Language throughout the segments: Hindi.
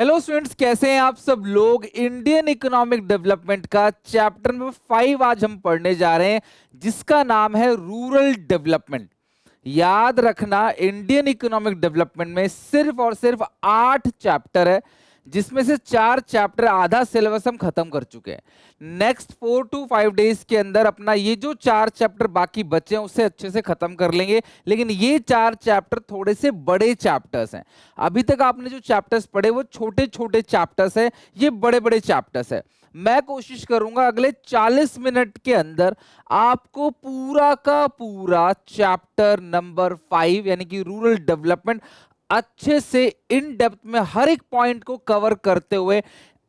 हेलो स्टूडेंट्स, कैसे हैं आप सब लोग। इंडियन इकोनॉमिक डेवलपमेंट का चैप्टर नंबर 5 आज हम पढ़ने जा रहे हैं, जिसका नाम है रूरल डेवलपमेंट। याद रखना, इंडियन इकोनॉमिक डेवलपमेंट में सिर्फ और सिर्फ 8 चैप्टर है, जिसमें से 4 चैप्टर आधा सिलेबस हम खत्म कर चुके हैं। नेक्स्ट 4 to 5 डेज के अंदर अपना ये जो 4 चैप्टर बाकी बचे हैं उसे अच्छे से खत्म कर लेंगे। लेकिन ये 4 चैप्टर थोड़े से बड़े चैप्टर्स हैं। अभी तक आपने जो चैप्टर्स पढ़े वो छोटे छोटे चैप्टर्स हैं, ये बड़े बड़े चैप्टर्स हैं। मैं कोशिश करूंगा अगले 40 मिनट के अंदर आपको पूरा का पूरा चैप्टर नंबर 5 यानी कि रूरल डेवलपमेंट अच्छे से इन डेप्थ में हर एक पॉइंट को कवर करते हुए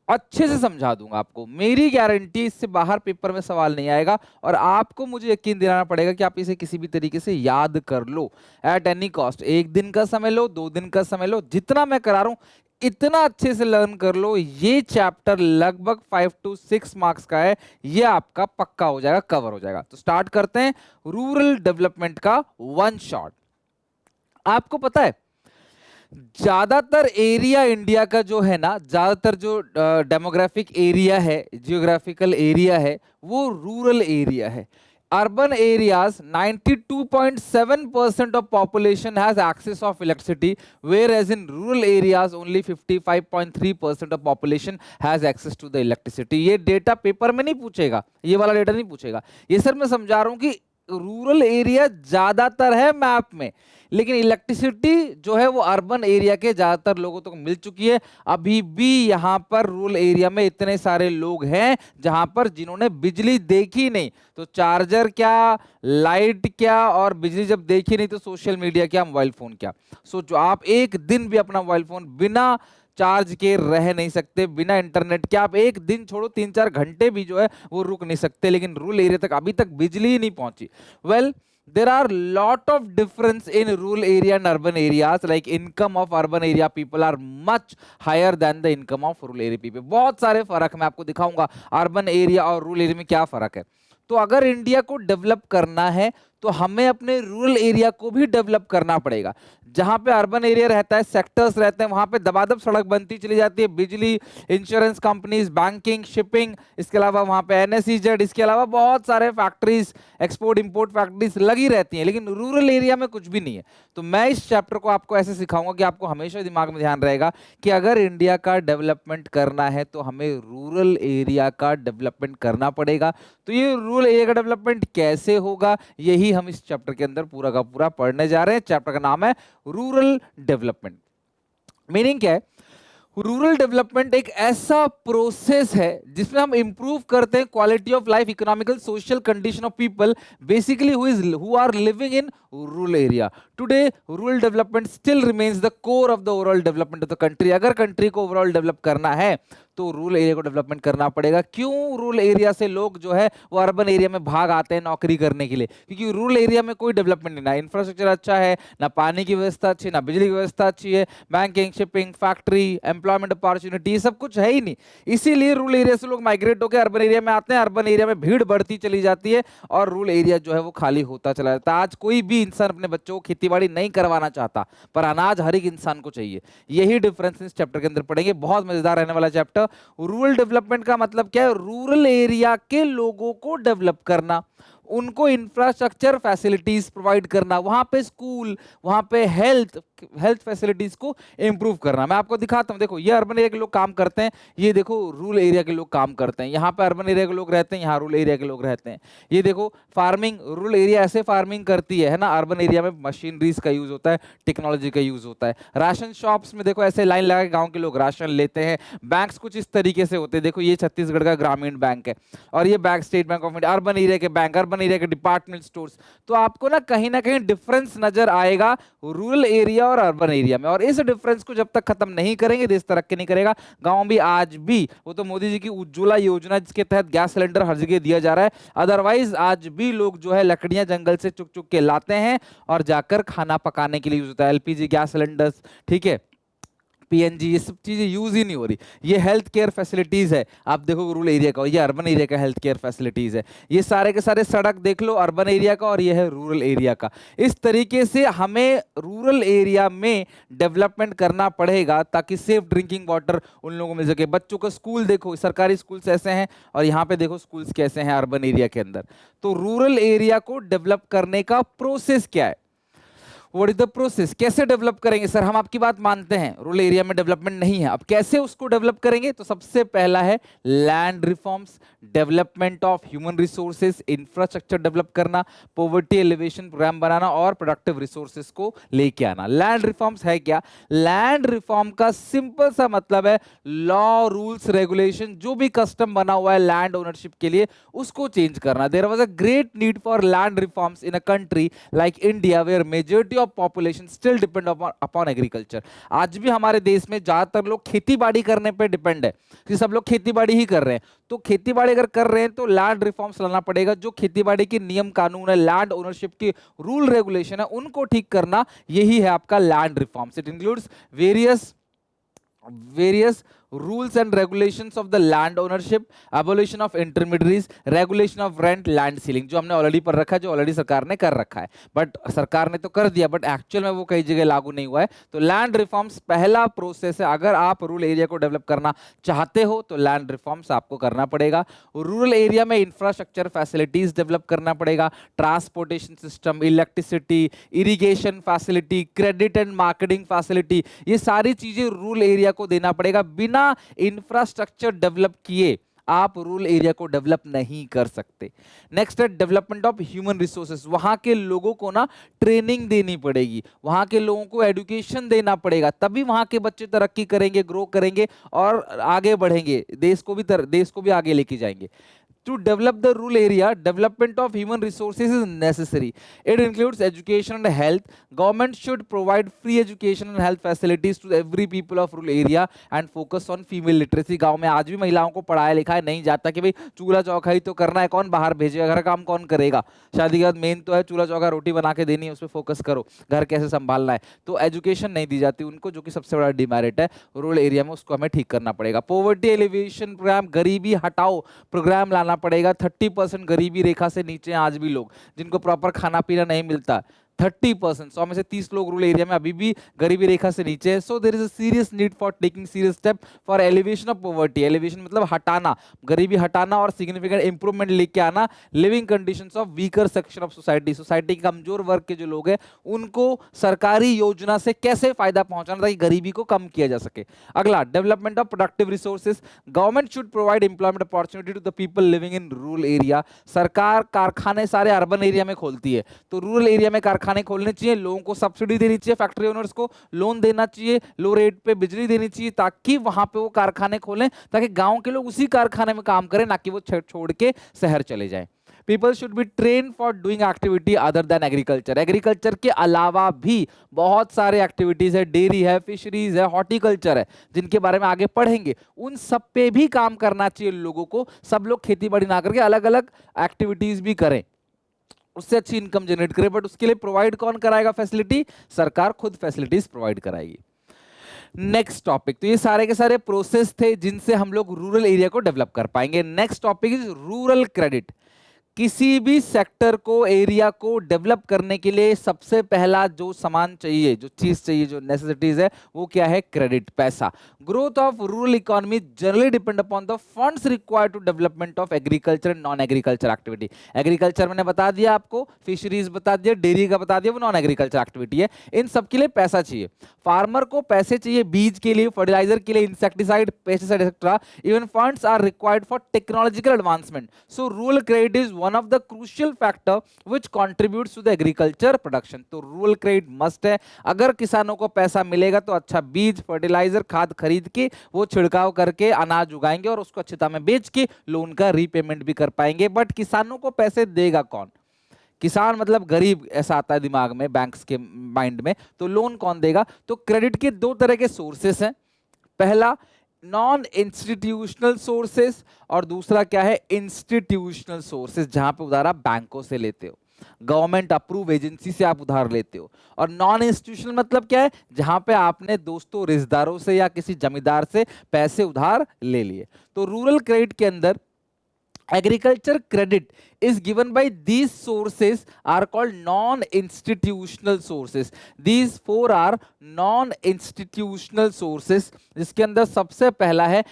अच्छे से समझा दूंगा आपको। मेरी गारंटी, इससे बाहर पेपर में सवाल नहीं आएगा और आपको मुझे यकीन दिलाना पड़ेगा कि आप इसे किसी भी तरीके से याद कर लो एट एनी कॉस्ट। 1 दिन का समय लो, 2 दिन का समय लो, जितना मैं करा रहा हूं इतना अच्छे से लर्न कर लो। ये चैप्टर लगभग 5 to 6 मार्क्स का है, ये आपका पक्का हो जाएगा, कवर हो जाएगा। तो स्टार्ट करते हैं रूरल डेवलपमेंट का वन शॉट। आपको पता है ज्यादातर एरिया इंडिया का जो है ना, ज्यादातर जो डेमोग्राफिक एरिया है, जियोग्राफिकल एरिया है, वो रूरल एरिया है। Urban areas 92.7% of population has access of electricity, whereas in rural areas only 55.3% of population has access to the electricity। ये डेटा पेपर में नहीं पूछेगा, ये वाला डेटा नहीं पूछेगा। ये सर मैं समझा रहा हूं कि रूरल एरिया ज्यादातर है मैप में, लेकिन इलेक्ट्रिसिटी जो है वो अर्बन एरिया के ज्यादातर लोगों तक मिल चुकी है। अभी भी यहाँ पर रूरल एरिया में इतने सारे लोग हैं जहां पर जिन्होंने बिजली देखी नहीं, तो चार्जर क्या, लाइट क्या, और बिजली जब देखी नहीं तो सोशल मीडिया क्या, मोबाइल फोन क्या। सोचो, आप एक दिन भी अपना मोबाइल फोन बिना चार्ज के रह नहीं सकते, बिना इंटरनेट के आप एक दिन छोड़ो 3-4 घंटे भी जो है वो रुक नहीं सकते। लेकिन रूरल एरिया तक अभी तक बिजली ही नहीं पहुंची। Well, there are lot of difference in rural area and urban areas, like income of urban area people are much higher than the income of rural area people। बहुत सारे फर्क मैं आपको दिखाऊंगा अर्बन एरिया और रूरल एरिया में क्या फर्क है। तो अगर इंडिया को डेवलप करना है तो हमें अपने रूरल एरिया को भी डेवलप करना पड़ेगा। जहां पे अर्बन एरिया रहता है, सेक्टर्स रहते हैं, वहां पे दबादब सड़क बनती चली जाती है, बिजली, इंश्योरेंस कंपनीज, बैंकिंग, शिपिंग, इसके अलावा वहां पे एनएसईजेड, इसके अलावा बहुत सारे फैक्ट्रीज, एक्सपोर्ट इंपोर्ट फैक्ट्रीज लगी रहती हैं। लेकिन रूरल एरिया में कुछ भी नहीं है। तो मैं इस चैप्टर को आपको ऐसे सिखाऊंगा कि आपको हमेशा दिमाग में ध्यान रहेगा कि अगर इंडिया का डेवलपमेंट करना है तो हमें रूरल एरिया का डेवलपमेंट करना पड़ेगा। तो ये रूरल एरिया का डेवलपमेंट कैसे होगा, यही हम इस चैप्टर के अंदर पूरा का पूरा पढ़ने जा रहे हैं। चैप्टर का नाम है रूरल डेवलपमेंट। मीनिंग क्या है? रूरल डेवलपमेंट एक ऐसा प्रोसेस है जिसमें हम इंप्रूव करते हैं quality of life, economical, social condition of people basically who are living in rural area. Today rural development still remains the core of the overall development of the country. अगर कंट्री को ओवरऑल डेवलप करना है तो रूरल एरिया को डेवलपमेंट करना पड़ेगा। क्यों रूरल एरिया से लोग जो है वो अर्बन एरिया में भाग आते हैं नौकरी करने के लिए? क्योंकि रूरल एरिया में कोई डेवलपमेंट नहीं, ना इंफ्रास्ट्रक्चर अच्छा है, ना पानी की व्यवस्था अच्छी, ना बिजली की व्यवस्था अच्छी है, banking, shipping, factory, employment opportunity, सब कुछ है ही नहीं। इसीलिए रूरल एरिया से लोग माइग्रेट होकर अर्बन एरिया में आते हैं, अर्बन एरिया में भीड़ बढ़ती चली जाती है और रूरल एरिया जो है वो खाली होता चला जाता है। आज कोई भी इंसान अपने बच्चों को खेतीबाड़ी नहीं करवाना चाहता, पर अनाज हर एक इंसान को चाहिए। यही डिफरेंस इस चैप्टर के अंदर पढ़ेंगे, बहुत मजेदार रहने वाला चैप्टर। रूरल डेवलपमेंट का मतलब क्या है? रूरल एरिया के लोगों को डेवलप करना, उनको इंफ्रास्ट्रक्चर फैसिलिटीज प्रोवाइड करना, वहां पे स्कूल, वहां पे हेल्थ फैसिलिटीज को इंप्रूव करना। मैं आपको दिखाता हूं, देखो ये अर्बन एरिया के लोग काम करते हैं, ये देखो रूरल एरिया के लोग काम करते हैं। यहाँ पे अर्बन एरिया के लोग रहते हैं, यहाँ रूरल एरिया के लोग रहते हैं। ये देखो फार्मिंग, रूरल एरिया ऐसे फार्मिंग करती है ना, अर्बन एरिया में मशीनरीज का यूज होता है, टेक्नोलॉजी का यूज होता है। राशन शॉप्स में देखो ऐसे लाइन लगा के गाँव के लोग राशन लेते हैं। बैंक्स कुछ इस तरीके से होते हैं, देखो ये छत्तीसगढ़ का ग्रामीण बैंक है और ये bank state bank of India. Urban area के बैंक, अर्बन एरिया के डिपार्टमेंट स्टोर्स। तो आपको ना कहीं डिफरेंस नजर आएगा रूरल एरिया और अर्बन एरिया में, और इस डिफरेंस को जब तक खत्म नहीं करेंगे देश तरक्की नहीं करेगा। गांव भी आज भी, वो तो मोदी जी की उज्ज्वला योजना जिसके तहत गैस सिलेंडर हर जगह दिया जा रहा है, अदरवाइज आज भी लोग जो है लकड़ियां जंगल से चुक चुक के लाते हैं और जाकर खाना पकाने के लिए यूज होता है, एलपीजी गैस सिलेंडर्स। ठीक है, पीएनजी, ये सब चीजें यूज ही नहीं हो रही। ये हेल्थ केयर फैसिलिटीज है, आप देखो रूरल एरिया का, ये अर्बन एरिया का हेल्थ केयर फैसिलिटीज है। ये सारे के सारे सड़क देख लो अर्बन एरिया का, और ये है रूरल एरिया का। इस तरीके से हमें रूरल एरिया में डेवलपमेंट करना पड़ेगा ताकि सेफ ड्रिंकिंग वाटर उन लोगों को मिल सके। बच्चों का स्कूल देखो, सरकारी स्कूल्स ऐसे हैं, और यहाँ पे देखो स्कूल्स कैसे हैं अर्बन एरिया के अंदर। तो रूरल एरिया को डेवलप करने का प्रोसेस क्या है, व्हाट इज द प्रोसेस, कैसे डेवलप करेंगे? सर हम आपकी बात मानते हैं, रूरल एरिया में डेवलपमेंट नहीं है, अब कैसे उसको डेवलप करेंगे? तो सबसे पहला है land reforms, development of human resources, infrastructure develop करना, पॉवर्टी एलिवेशन प्रोग्राम बनाना, और प्रोडक्टिव रिसोर्सेज को लेके आना। लैंड रिफॉर्म्स है क्या? लैंड रिफॉर्म का सिंपल सा मतलब है लॉ, रूल्स, रेगुलेशन, जो भी कस्टम बना हुआ है लैंड ओनरशिप के लिए, उसको चेंज करना। There was a great need for land reforms in a country like India where majority of population still depend upon agriculture. आज भी हमारे देश में ज्यादातर लोग खेती बाड़ी करने पे डिपेंड है, कि सब लोग खेती बाड़ी ही कर रहे हैं। तो खेती बाड़ी अगर कर रहे हैं तो लैंड रिफॉर्म्स लाना पड़ेगा, जो खेती बाड़ी के नियम कानून है, लैंड ओनरशिप की रूल रेगुलेशन है, उनको ठीक करना, यही है आपका land reforms. It includes various rules and regulations of the land ownership, abolition of intermediaries, regulation of rent, land ceiling, जो हमने ऑलरेडी पढ़ रखा है, जो ऑलरेडी सरकार ने कर रखा है, बट सरकार ने तो कर दिया बट एक्चुअल में वो कई जगह लागू नहीं हुआ है। तो लैंड रिफॉर्म्स पहला प्रोसेस है, अगर आप रूरल एरिया को डेवलप करना चाहते हो तो लैंड रिफॉर्म्स आपको करना पड़ेगा। रूरल एरिया में इंफ्रास्ट्रक्चर फैसिलिटीज डेवलप करना पड़ेगा, transportation system, electricity, irrigation facility, credit and marketing facility, ये सारी चीजें रूरल एरिया को देना पड़ेगा। बिना इंफ्रास्ट्रक्चर डेवलप किए आप रूरल एरिया को डेवलप नहीं कर सकते। नेक्स्ट है डेवलपमेंट ऑफ ह्यूमन रिसोर्सेज, वहां के लोगों को ना ट्रेनिंग देनी पड़ेगी, वहां के लोगों को एजुकेशन देना पड़ेगा, तभी वहां के बच्चे तरक्की करेंगे, ग्रो करेंगे और आगे बढ़ेंगे, देश को भी आगे लेके जाएंगे। To develop the rural area, development of human resources is necessary. It includes education and health. Government should provide free education and health facilities to every people of rural area and focus on female literacy. गांव में आज भी महिलाओं को पढ़ाया लिखाया नहीं जाता कि भाई चूल्हा चौका ही तो करना है, कौन बाहर भेजेगा, घर काम कौन करेगा? शादी के बाद मेन तो है चूल्हा चौका, रोटी बना के देनी है, उस पर फोकस करो, घर कैसे संभालना है। तो एजुकेशन नहीं दी जाती उनको, जो कि सबसे बड़ा डिमेरिट है रूरल एरिया में, उसको हमें ठीक करना पड़ेगा। पॉवर्टी एलिवेशन प्रोग्राम, गरीबी हटाओ प्रोग्राम लाना पड़ेगा। 30% गरीबी रेखा से नीचे हैं आज भी लोग, जिनको प्रॉपर खाना पीना नहीं मिलता। 30%, 100 में से 30 लोग रूरल एरिया में अभी भी गरीबी रेखा से नीचे है। So there is a serious need for taking serious step for elevation of poverty. Elevation मतलब हटाना, गरीबी हटाना और सिग्निफिकेंट इंप्रूवमेंट लेके आना living conditions of weaker section of society. Society के कमजोर वर्ग के जो लोग हैं उनको सरकारी योजना से कैसे फायदा पहुंचाना ताकि गरीबी को कम किया जा सके। अगला development of productive resources, government should provide employment opportunity to the people living in rural area. सरकार कारखाने सारे अर्बन एरिया में खोलती है, तो रूरल एरिया में कारखाने खोलने चाहिए, लोगों को सब्सिडी देनी चाहिए, फैक्ट्री ओनर्स को लोन देना चाहिए, लो रेट पे बिजली देनी चाहिए, ताकि वहां पे वो कारखाने खोलें, ताकि गांव के लोग उसी कारखाने में काम करें, ना कि वो छोड़ के शहर चले जाएं। People should be trained for doing activity other than agriculture. Agriculture के अलावा भी बहुत सारे एक्टिविटीज है, डेयरी है, फिशरीज है, हॉर्टिकल्चर है, जिनके बारे में आगे पढ़ेंगे। उन सब पे भी काम करना चाहिए लोगों को। सब लोग खेती बाड़ी ना करके अलग अलग एक्टिविटीज भी करें, उससे अच्छी इनकम जनरेट करें। बट उसके लिए प्रोवाइड कौन कराएगा फैसिलिटी? सरकार खुद फैसिलिटीज प्रोवाइड कराएगी। नेक्स्ट टॉपिक, तो ये सारे के सारे प्रोसेस थे जिनसे हम लोग रूरल एरिया को डेवलप कर पाएंगे। Next topic is rural credit. किसी भी सेक्टर को, एरिया को डेवलप करने के लिए सबसे पहला जो सामान चाहिए, जो चीज चाहिए, जो नेसेसिटीज है, वो क्या है? क्रेडिट, पैसा। Growth of rural economy generally depend upon the funds required to development of agriculture and non agriculture activity. Agriculture मैंने बता दिया आपको, फिशरीज बता दिया, डेयरी का बता दिया, वो नॉन एग्रीकल्चर एक्टिविटी है। इन सब के लिए पैसा चाहिए। फार्मर को पैसे चाहिए बीज के लिए, फर्टिलाइजर के लिए, insecticide, pesticide etcetera. Even funds are required for technological advancement. So rural credit is one of the crucial factor which contributes to the agriculture production. तो रूरल क्रेडिट मस्ट है। अगर किसानों को पैसा मिलेगा तो अच्छा बीज, फर्टिलाइजर, खाद खरीद के वो छिड़काव करके अनाज उगाएंगे और उसको अच्छे दाम में बेच के लोन का रीपेमेंट भी कर पाएंगे। बट किसानों को पैसे देगा कौन? किसान मतलब गरीब, ऐसा आता है दिमाग में, बैंक्स के माइंड में। तो लोन कौन देगा? तो क्रेडिट के दो तरह के सोर्सेस हैं। पहला नॉन इंस्टीट्यूशनल सोर्सेस और दूसरा क्या है? इंस्टीट्यूशनल सोर्सेस, जहां पे उधार आप बैंकों से लेते हो। गवर्नमेंट अप्रूव एजेंसी से आप उधार लेते हो। और नॉन इंस्टीट्यूशनल मतलब क्या है, जहां पे आपने दोस्तों रिश्तेदारों से या किसी जमींदार से पैसे उधार ले लिए। तो रूरल क्रेडिट के अंदर agriculture credit is given by these sources are called non-institutional sources. These four are non-institutional sources, जिसके अंदर सबसे पहला है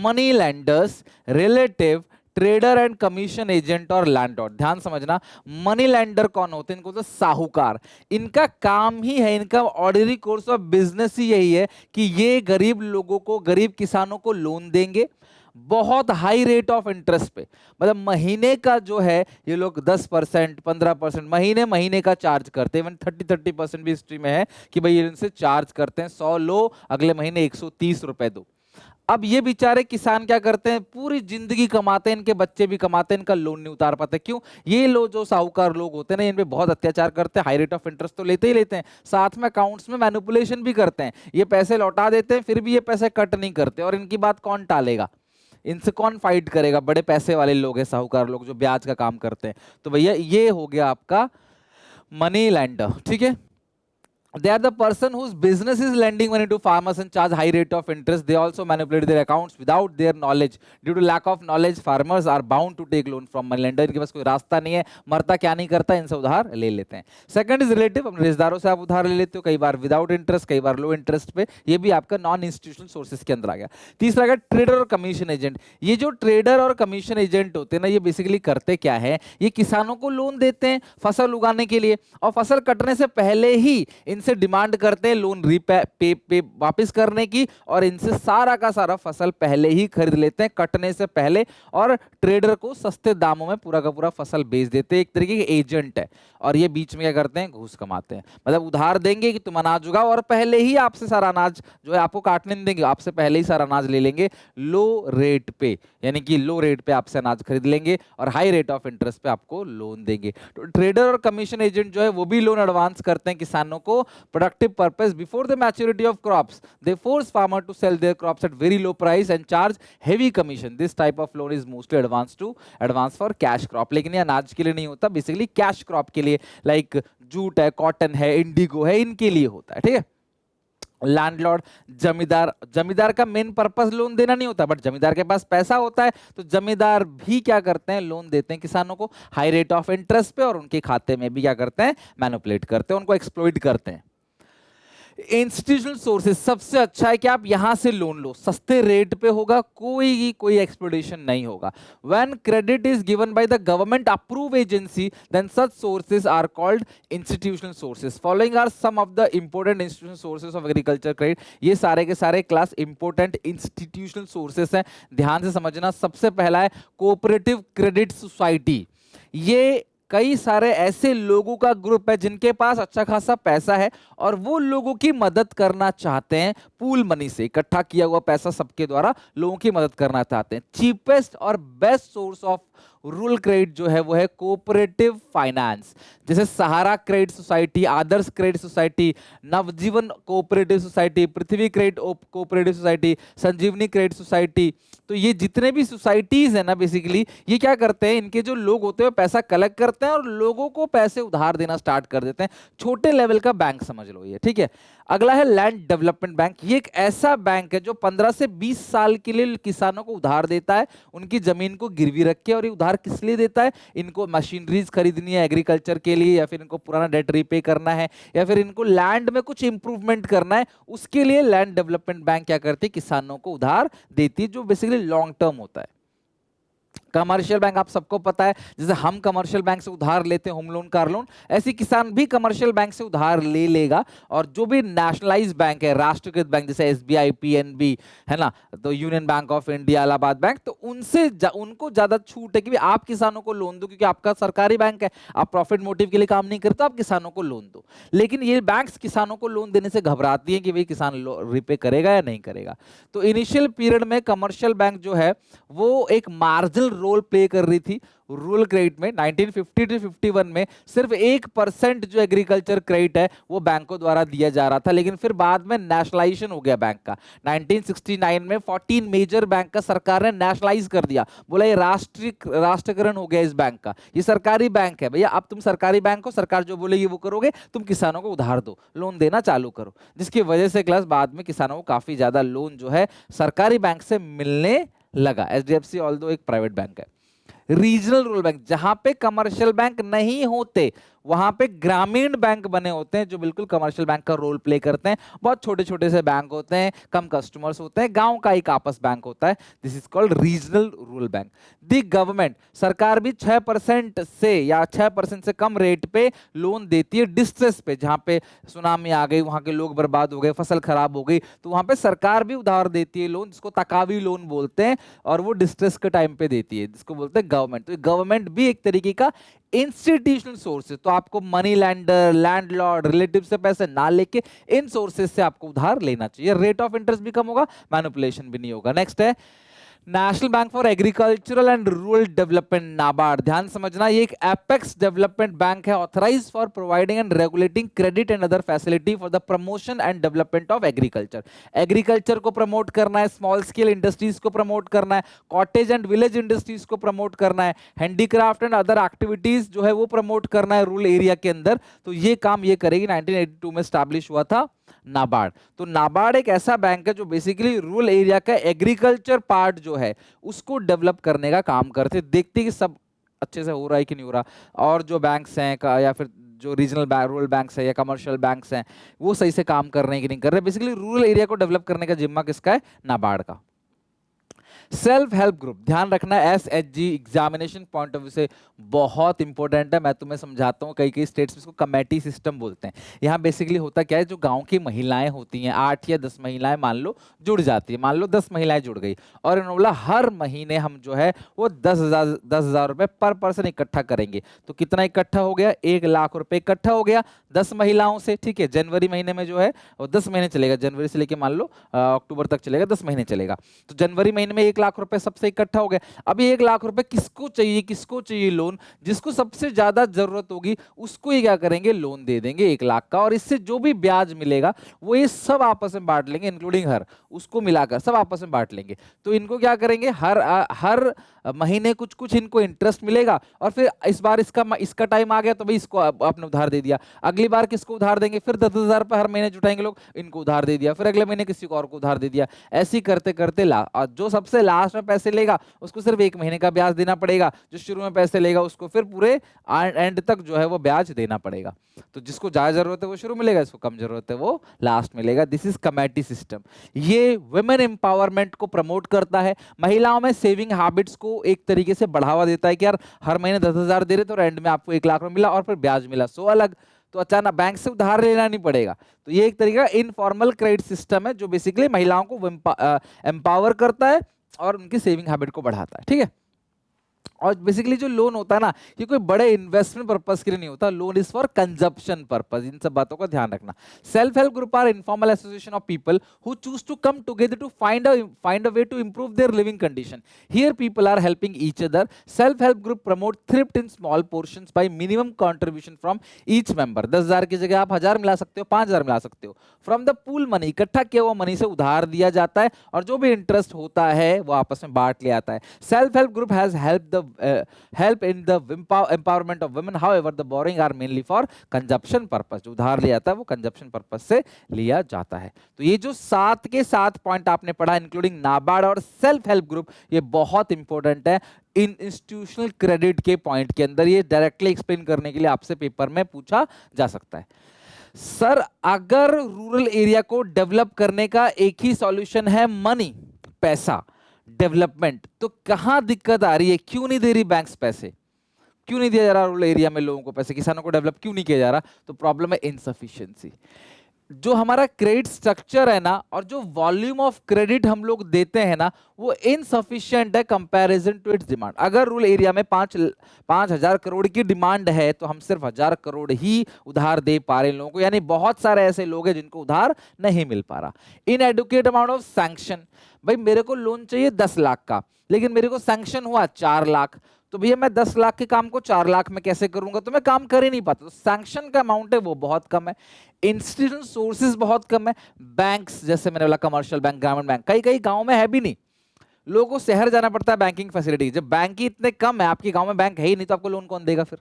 money landers, relative, trader and commission agent और लैंडलॉर्ड। ध्यान समझना, मनी लैंडर कौन होते हैं, इनको तो साहूकार। इनका काम ही है, इनका ऑर्डिनरी कोर्स ऑफ बिजनेस ही यही है कि ये गरीब लोगों को, गरीब किसानों को लोन देंगे बहुत हाई रेट ऑफ इंटरेस्ट पे। मतलब महीने का जो है ये लोग 10%, 15% महीने महीने का चार्ज करते हैं। इवन 30% भी हिस्ट्री में है कि भाई ये इनसे चार्ज करते हैं। 100 लो, अगले महीने 130 रुपए दो। अब ये बेचारे किसान क्या करते हैं, पूरी जिंदगी कमाते हैं, इनके बच्चे भी कमाते हैं, इनका लोन नहीं उतार पाते। क्यों? ये लोग जो साहूकार लोग होते हैं ना, इन पे बहुत अत्याचार करते हैं, हाई रेट ऑफ इंटरेस्ट तो लेते ही लेते हैं, साथ में अकाउंट्स में मैनिपुलेशन भी करते हैं। ये पैसे लौटा देते हैं, फिर भी ये पैसे कट नहीं करते। और इनकी बात कौन टालेगा, इनसे कौन फाइट करेगा? बड़े पैसे वाले लोग हैं, साहूकार लोग जो ब्याज का काम करते हैं। तो भैया ये हो गया आपका मनी लैंडर, ठीक है। They are the person whose business is lending money to farmers and charge high rate of interest. They also manipulate their accounts without their knowledge. Due to lack of knowledge, farmers are bound to take loan from money lender. इनके पास कोई रास्ता नहीं है, मरता क्या नहीं करता, इनसे उधार ले लेते हैं। Second is relative, अपने रिश्तेदारों से आप उधार ले लेते हो, कई बार विदाउट इंटरेस्ट, कई बार लो इंटरेस्ट पे। ये भी आपका नॉन इंस्टीट्यूशनल सोर्सेज के अंदर आ गया। तीसरा आ गया ट्रेडर और कमीशन एजेंट। ये जो ट्रेडर और कमीशन एजेंट होते हैं ना, ये बेसिकली करते क्या है, ये किसानों को लोन देते हैं फसल उगाने के लिए, और फसल कटने से पहले ही इनसे डिमांड करते हैं लोन पे वापस करने की, और इनसे सारा का सारा फसल पहले ही खरीद लेते हैं कटने से पहले, और ट्रेडर को सस्ते दामों में पूरा का पूरा फसल बेच देते हैं। एक तरीके के एजेंट है, और ये बीच में क्या करते हैं, घूस कमाते हैं। मतलब उधार देंगे कि तुम अनाज उगाओ, और पहले ही आपसे सारा अनाज जो है आपको काटने नहीं देंगे, आपसे पहले ही सारा अनाज ले लेंगे लो रेट पे, यानी कि लो रेट पे आपसे अनाज खरीद लेंगे और हाई रेट ऑफ इंटरेस्ट पे आपको लोन देंगे। तो ट्रेडर और कमीशन एजेंट जो है वो भी लोन एडवांस करते हैं किसानों को productive purpose before the maturity of crops. They force farmer to sell their crops at very low price and charge heavy commission. This type of loan is mostly advance for cash crop. लेकिन ये अनाज के लिए नहीं होता, बेसिकली कैश क्रॉप के लिए, लाइक जूट है, कॉटन है, इंडिगो है, इनके लिए होता है, ठीक है। लैंडलॉर्ड, जमींदार, जमींदार का मेन पर्पस लोन देना नहीं होता, बट जमींदार के पास पैसा होता है, तो जमींदार भी क्या करते हैं, लोन देते हैं किसानों को हाई रेट ऑफ इंटरेस्ट पे, और उनके खाते में भी क्या करते हैं, मैनिपुलेट करते हैं, उनको एक्सप्लॉइट करते हैं। इंस्टीट्यूशनल सोर्सेज सबसे अच्छा है कि आप यहां से लोन लो, सस्ते रेट पे होगा, कोई एक्सप्लोइटेशन नहीं होगा। When credit is given by the government approve agency, then such sources are called institutional sources. Following are some of the important institutional sources of agriculture credit. ये सारे के सारे क्लास इंपॉर्टेंट इंस्टीट्यूशनल सोर्सेज हैं, ध्यान से समझना। सबसे पहला है कोऑपरेटिव क्रेडिट सोसाइटी। ये कई सारे ऐसे लोगों का ग्रुप है जिनके पास अच्छा खासा पैसा है, और वो लोगों की मदद करना चाहते हैं, पूल मनी से इकट्ठा किया हुआ पैसा सबके द्वारा लोगों की मदद करना चाहते हैं। चीपेस्ट और best source of rural credit जो है वो है कोऑपरेटिव फाइनेंस, जैसे सहारा क्रेडिट सोसाइटी, आदर्श क्रेडिट सोसाइटी, नवजीवन कोऑपरेटिव सोसाइटी, पृथ्वी क्रेडिट कोऑपरेटिव सोसाइटी, संजीवनी क्रेडिट सोसाइटी। तो ये जितने भी सोसाइटीज है ना, बेसिकली ये क्या करते हैं, इनके जो लोग होते हैं पैसा कलेक्ट करते हैं और लोगों को पैसे उधार देना स्टार्ट कर देते हैं। छोटे लेवल का बैंक समझ लो ये, ठीक है। अगला है लैंड डेवलपमेंट बैंक। ये एक ऐसा बैंक है जो 15 से 20 साल के लिए किसानों को उधार देता है, उनकी जमीन को गिरवी रख के। और ये उधार किस लिए देता है, इनको मशीनरीज खरीदनी है एग्रीकल्चर के लिए, या फिर इनको पुराना डेट रीपे करना है, या फिर इनको लैंड में कुछ इंप्रूवमेंट करना है, उसके लिए लैंड डेवलपमेंट बैंक क्या करती है, किसानों को उधार देती है, जो बेसिकली लॉन्ग टर्म होता है। कमर्शियल बैंक आप सबको पता है, जैसे हम कमर्शियल बैंक से उधार लेते हैं होम लोन, कार लोन, ऐसी किसान भी कमर्शियल बैंक से उधार ले लेगा। और जो भी नेशनलाइज बैंक है, राष्ट्रीयकृत बैंक, जैसे एसबीआई, पीएनबी है ना, तो union bank of India, Allahabad bank, तो उनसे उनको ज्यादा छूट है कि आप किसानों को लोन दो, क्योंकि आपका सरकारी बैंक है, आप प्रॉफिट मोटिव के लिए काम नहीं करते, आप किसानों को लोन दो। लेकिन ये बैंक्स किसानों को लोन देने से घबराती है कि भाई किसान रिपे करेगा या नहीं करेगा। तो इनिशियल पीरियड में कमर्शियल बैंक जो है वो एक मार्जिनल रोल प्ले कर रही थी रूरल क्रेडिट में। 1950 to 51 में सिर्फ 1% जो एग्रीकल्चर क्रेडिट है वो बैंकों द्वारा दिया जा रहा था, लेकिन फिर बाद में नेशनलाइजेशन हो गया बैंक का। 1969 में 14 मेजर बैंक का सरकार ने नेशनलाइज कर दिया, बोला ये राष्ट्रीयकरण हो गया इस बैंक का, ये सरकारी बैंक है भैया, अब तुम सरकारी बैंक हो, सरकार जो बोलेगी वो करोगे, तुम किसानों को उधार दो, लोन देना चालू करो, जिसकी वजह से क्लास बाद में किसानों को काफी ज्यादा लोन जो है सरकारी बैंक से मिलने लगा। एचडीएफसी ऑल्दो एक प्राइवेट बैंक है। रीजनल रूरल बैंक, जहां पे कमर्शियल बैंक नहीं होते वहां पे ग्रामीण बैंक बने होते हैं जो बिल्कुल कमर्शियल बैंक का रोल प्ले करते हैं। बहुत छोटे छोटे से बैंक होते हैं, कम कस्टमर्स होते हैं, गांव का एक आपस बैंक होता है। This is called regional rural bank. The government, सरकार भी 6% से या 6% से कम रेट पे लोन देती है डिस्ट्रेस पे, जहां पे सुनामी आ गई, वहां के लोग बर्बाद हो गए, फसल खराब हो गई, तो वहां पे सरकार भी उधार देती है लोन, जिसको तकावी लोन बोलते हैं, और वो डिस्ट्रेस के टाइम पे देती है, जिसको बोलते हैं गवर्नमेंट। तो गवर्नमेंट भी एक तरीके का इंस्टीट्यूशनल सोर्स है, तो आपको मनी लैंडर, लैंडलॉर्ड, रिलेटिव से पैसे ना लेके इन सोर्सेज से आपको उधार लेना चाहिए। रेट ऑफ इंटरेस्ट भी कम होगा, मैनिपुलेशन भी नहीं होगा। नेक्स्ट है national bank for agricultural and rural development, NABARD. ध्यान समझना, ये एक एपेक्स डेवलपमेंट बैंक है, authorise for providing and regulating credit and other facility for the promotion and development of agriculture. Agriculture को प्रमोट करना है, स्मॉल स्केल इंडस्ट्रीज को प्रमोट करना है, कॉटेज एंड विलेज इंडस्ट्रीज को प्रमोट करना है, हैंडीक्राफ्ट एंड अदर एक्टिविटीज जो है वो प्रमोट करना है रूरल एरिया के अंदर। तो ये काम ये करेगी। 1982 में स्टैब्लिश हुआ था नाबार्ड। तो नाबार्ड एक ऐसा बैंक है जो बेसिकली रूरल एरिया का एग्रीकल्चर पार्ट जो है उसको डेवलप करने का काम करते। देखते कि सब अच्छे से हो रहा है कि नहीं हो रहा, और जो बैंक्स हैं या फिर जो रीजनल रूरल बैंक्स है या कमर्शियल बैंक्स हैं वो सही से काम कर रहे हैं कि नहीं कर रहे। बेसिकली रूरल एरिया को डेवलप करने का जिम्मा किसका है? नाबार्ड का। सेल्फ हेल्प ग्रुप, ध्यान रखना SHG examination point of view से बहुत इंपॉर्टेंट है। मैं तुम्हें समझाता हूँ, कई कई स्टेट्स में इसको कमेटी सिस्टम बोलते हैं। यहाँ बेसिकली होता क्या है, जो गांव की महिलाएं होती हैं, 8 या 10 महिलाएं मान लो जुड़ जाती है, मान लो 10 महिलाएं जुड़ गई, और इन्होंने बोला हर महीने हम जो है वो 10,000 रुपए पर पर्सन इकट्ठा करेंगे। तो कितना इकट्ठा हो गया? 1 लाख रुपए इकट्ठा हो गया 10 महिलाओं से, ठीक है। जनवरी महीने में जो है वो 10 महीने चलेगा, जनवरी से लेके मान लो अक्टूबर तक चलेगा, 10 महीने चलेगा। तो जनवरी महीने में 1 लाख रुपए सबसे इकट्ठा हो गया। अब ये 1 लाख रुपए किसको चाहिए लोन? जिसको सबसे ज्यादा जरूरत होगी उसको ये क्या करेंगे? लोन दे देंगे 1 लाख का, और इससे जो भी ब्याज मिलेगा वो ये सब आपस में बांट लेंगे, इंक्लूडिंग हर, उसको मिलाकर सब आपस में बांट लेंगे। तो इनको क्या करेंगे, हर महीने कुछ कुछ इनको इंटरेस्ट मिलेगा, और फिर इस बार इसका टाइम आ गया तो भाई इसको आपने उधार दे दिया, अगली बार किसको उधार देंगे, फिर 10,000 रुपए हर महीने जुटाएंगे लोग, इनको उधार दे दिया, फिर अगले महीने किसी को और को उधार दे दिया। ऐसे ही करते करते और जो सबसे लास्ट में पैसे लेगा उसको सिर्फ 1 महीने का ब्याज देना पड़ेगा, जो शुरू में पैसे लेगा उसको फिर पूरे एंड तक जो है वो ब्याज देना पड़ेगा। तो जिसको ज्यादा जरूरत है वो शुरू मिलेगा, जिसको कम जरूरत है वो लास्ट मिलेगा। This is committee system. ये वुमेन एम्पावरमेंट को प्रमोट करता है, महिलाओं में सेविंग हैबिट्स को एक तरीके से बढ़ावा देता है कि यार हर महीने 10,000 दे रहे तो एंड में आपको 1 लाख रुपए मिला और फिर ब्याज मिला, सो अलग, तो अचानक बैंक से उधार लेना नहीं पड़ेगा। तो ये एक तरीके का इनफॉर्मल क्रेडिट सिस्टम है जो बेसिकली महिलाओं को एम्पावर करता है और उनकी सेविंग हैबिट को बढ़ाता है, ठीक है। और बेसिकली जो लोन होता है ना, ये कोई बड़े इन्वेस्टमेंट पर्पस के लिए नहीं होता, loan is for consumption purpose. इन सब बातों का ध्यान रखना। Self help group are informal association of people who choose to come together to find a way to improve their living condition. Here people are helping each other. Self help group promote thrift in small portions by minimum contribution from each member. 10,000 की जगह आप 1,000 मिला सकते हो, 5,000 मिला सकते हो। फ्रॉम द पूल मनी, इकट्ठा किया हुआ मनी से उधार दिया जाता है, और जो भी इंटरेस्ट होता है वो आपस में बांट लिया जाता है। Self help group has help in the empowerment of women, however the borrowing are mainly for consumption purpose। जो उधार लिया जाता है वो कंजप्शन पर्पस से लिया जाता है। तो ये जो 7 के 7 पॉइंट आपने पढ़ा इंक्लूडिंग नाबार्ड और सेल्फ हेल्प ग्रुप, ये बहुत इंपॉर्टेंट है इन इंस्टीट्यूशनल क्रेडिट के पॉइंट के अंदर। ये डायरेक्टली एक्सप्लेन करने के लिए आपसे पेपर में पूछा जा सकता है। सर अगर रूरल एरिया को डेवलप करने का एक ही सॉल्यूशन है मनी, पैसा, डेवलपमेंट, तो कहां दिक्कत आ रही है? क्यों नहीं दे रही बैंक्स पैसे? क्यों नहीं दिया जा रहा रूरल एरिया में लोगों को पैसे? किसानों को डेवलप क्यों नहीं किया जा रहा? तो प्रॉब्लम है इनसफिशिएंसी। जो हमारा क्रेडिट स्ट्रक्चर है ना और जो वॉल्यूम ऑफ क्रेडिट हम लोग देते हैं ना वो इनसफिशिएंट है कंपैरिजन टू इट्स डिमांड। अगर रूरल एरिया में 5,000 करोड़ की डिमांड है तो हम सिर्फ 1,000 करोड़ ही उधार दे पा रहे हैं लोगों को, यानी बहुत सारे ऐसे लोग हैं जिनको उधार नहीं मिल पा रहा। इनएडुकेट अमाउंट ऑफ सैंक्शन, भाई मेरे को लोन चाहिए 10 लाख का लेकिन मेरे को सैंक्शन हुआ 4 लाख, तो भैया मैं 10 लाख के काम को 4 लाख में कैसे करूंगा, तो मैं काम कर ही नहीं पाता। तो सैंक्शन का अमाउंट है वो बहुत कम है, इंस्टीट्यूशन सोर्सेज बहुत कम है, बैंक्स जैसे मैंने बोला कमर्शियल बैंक, ग्रामीण बैंक कई कई गांव में है भी नहीं, लोगों को शहर जाना पड़ता है बैंकिंग फैसिलिटी, जब बैंक ही इतने कम है, आपके गांव में बैंक है ही नहीं तो आपको लोन कौन देगा फिर।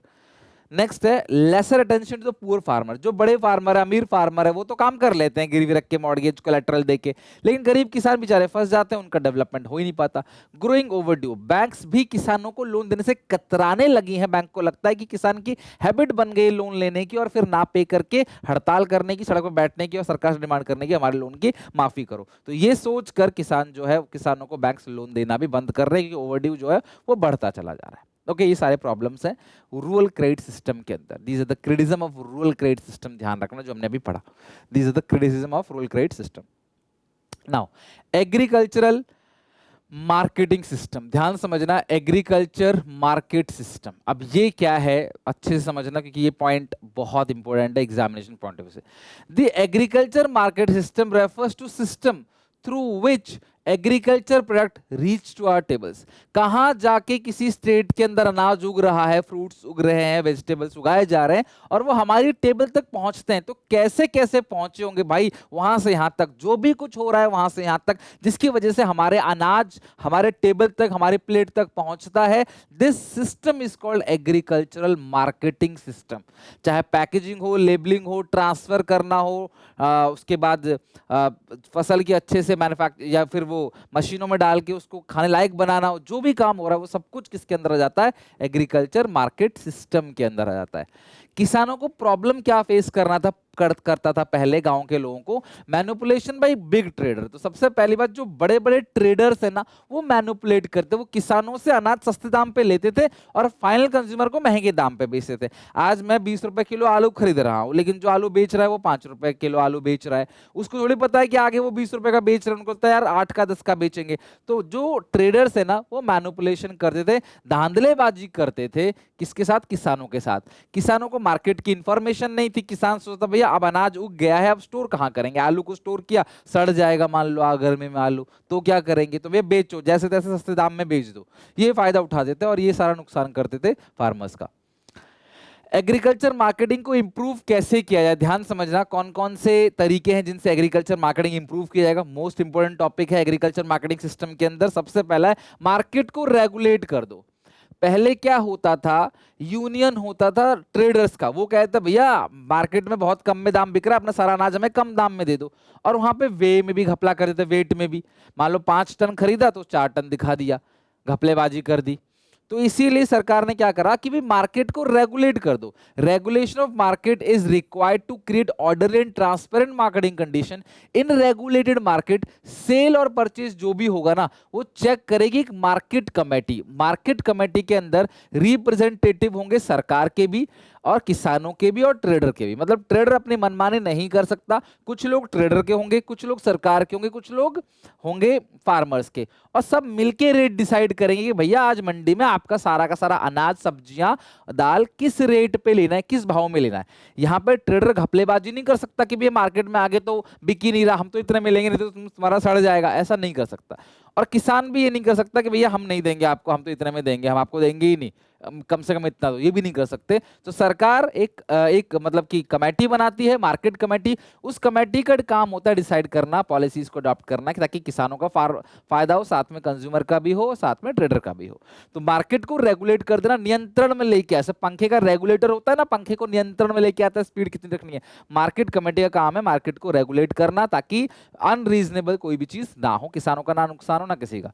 नेक्स्ट है lesser attention to the poor farmer, जो बड़े फार्मर है, अमीर फार्मर है, वो तो काम कर लेते हैं गिरवी रख के, मॉर्गेज कोलैटरल देके, लेकिन गरीब किसान बेचारे फंस जाते हैं, उनका डेवलपमेंट हो ही नहीं पाता। ग्रोइंग ओवरड्यू, बैंक्स भी किसानों को लोन देने से कतराने लगी हैं, बैंक को लगता है कि किसान की हैबिट बन गई लोन लेने की और फिर ना पे करके हड़ताल करने की, सड़क पर बैठने की और सरकार से डिमांड करने की हमारे लोन की माफी करो। तो ये सोच कर किसान जो है, किसानों को बैंक्स लोन देना भी बंद कर रहे हैं क्योंकि ओवरड्यू जो है वो बढ़ता चला जा रहा है। ओके ये सारे प्रॉब्लम्स हैं रूरल क्रेडिट सिस्टम के अंदर। These are the criticism of rural credit system, ध्यान रखना जो हमने अभी पढ़ा। These are the criticism of rural credit system. Now agricultural marketing system, ध्यान समझना, एग्रीकल्चर मार्केट सिस्टम। अब ये क्या है अच्छे से समझना क्योंकि ये पॉइंट बहुत इंपॉर्टेंट है एग्जामिनेशन पॉइंट ऑफ व्यू से। The agriculture market system refers to system through which agriculture product reach to our tables. कहां जाके किसी स्टेट के अंदर अनाज उग रहा है, फ्रूट्स उग रहे हैं, वेजिटेबल्स उगाए जा रहे हैं और वो हमारी टेबल तक पहुंचते हैं, तो कैसे कैसे पहुंचे होंगे भाई, वहां से यहां तक जो भी कुछ हो रहा है वहां से यहां तक, जिसकी वजह से हमारे अनाज हमारे टेबल तक, हमारे प्लेट तक पहुंचता है। This system is called agricultural marketing system. चाहे पैकेजिंग हो, लेबलिंग हो, ट्रांसफर करना हो, उसके बाद फसल की अच्छे से मैन्युफैक्चर या फिर वो मशीनों में डाल के उसको खाने लायक बनाना हो, जो भी काम हो रहा है वो सब कुछ किसके अंदर आ जाता है, एग्रीकल्चर मार्केट सिस्टम के अंदर आ जाता है। किसानों को प्रॉब्लम क्या फेस करना था करता था पहले गांव के लोगों को, मैनिपुलेशन बाय बिग ट्रेडर। तो सबसे पहली बात, जो बड़े बड़े ट्रेडर्स है ना वो मैनिपुलेट करते, वो किसानों से अनाज सस्ते दाम पे लेते थे और फाइनल कंज्यूमर को महंगे दाम पे बेचते थे। आज मैं 20 रुपए किलो आलू खरीद रहा हूं लेकिन जो आलू बेच रहा है वो 5 रुपए किलो आलू बेच रहा है, उसको थोड़ी पता है कि आगे वो 20 रुपए का बेच रहे हैं, उनको लगता है यार 8 का 10 का बेचेंगे। तो जो ट्रेडर्स है ना वो मैनिपुलेशन करते थे, धांधलेबाजी करते थे, किसके साथ, किसानों के साथ। किसानों को मार्केट की इंफॉर्मेशन नहीं थी, किसान सोचता भैया अब अनाज उग गया है अब स्टोर कहां करेंगे, आलू को स्टोर किया सड़ जाएगा मान लो गर्मी में आलू, तो क्या करेंगे, तो वे बेचो जैसे तैसे सस्ते दाम में बेच दो, ये फायदा उठा देते और ये सारा नुकसान करते थे फार्मर्स का। एग्रीकल्चर मार्केटिंग को इंप्रूव कैसे किया जाए, ध्यान समझना कौन कौन से तरीके हैं जिनसे एग्रीकल्चर मार्केटिंग इंप्रूव किया जाएगा। मोस्ट इंपोर्टेंट टॉपिक है एग्रीकल्चर मार्केटिंग सिस्टम के अंदर। सबसे पहला है मार्केट को रेगुलेट कर दो। पहले क्या होता था, यूनियन होता था ट्रेडर्स का, वो कहता था भैया मार्केट में बहुत कम में दाम बिक रहा है, अपना सारा अनाज हमें कम दाम में दे दो, और वहां पे वे में भी घपला कर देते, वेट में भी, मान लो 5 टन खरीदा तो 4 टन दिखा दिया, घपलेबाजी कर दी। तो इसीलिए सरकार ने क्या करा कि भी मार्केट को रेगुलेट कर दो। Regulation of market is required to create orderly and transparent marketing condition. In regulated market sale और परचेज जो भी होगा ना वो चेक करेगी एक मार्केट कमेटी। मार्केट कमेटी के अंदर रिप्रेजेंटेटिव होंगे सरकार के भी और किसानों के भी और ट्रेडर के भी। मतलब ट्रेडर अपनी मनमानी नहीं कर सकता, कुछ लोग ट्रेडर के होंगे, कुछ लोग सरकार के होंगे, कुछ लोग होंगे फार्मर्स के, और सब मिलके रेट डिसाइड करेंगे कि भैया आज मंडी में आपका सारा का सारा अनाज, सब्जियां, दाल किस रेट पे लेना है, किस भाव में लेना है। यहाँ पे ट्रेडर घपलेबाजी नहीं कर सकता कि भैया मार्केट में आगे तो बिक ही नहीं रहा, हम तो इतने में लेंगे नहीं तो तुम्हारा सड़ जाएगा, ऐसा नहीं कर सकता। और किसान भी ये नहीं कर सकता कि भैया हम नहीं देंगे आपको, हम तो इतने में देंगे, हम आपको देंगे ही नहीं, कम से कम इतना दो, ये भी नहीं कर सकते। तो सरकार एक मतलब कि कमेटी बनाती है, मार्केट कमेटी। उस कमेटी का काम होता है डिसाइड करना, पॉलिसीज को अडॉप्ट करना, ताकि किसानों का फायदा हो, साथ में कंज्यूमर का भी हो, साथ में ट्रेडर का भी हो। तो मार्केट को रेगुलेट कर देना, नियंत्रण में लेके, ऐसे पंखे का रेगुलेटर होता है ना, पंखे को नियंत्रण में लेके आता है, स्पीड कितनी रखनी है, मार्केट कमेटी का काम है मार्केट को रेगुलेट करना, ताकि अनरीजनेबल कोई भी चीज ना हो, किसानों का ना नुकसान हो ना किसी का।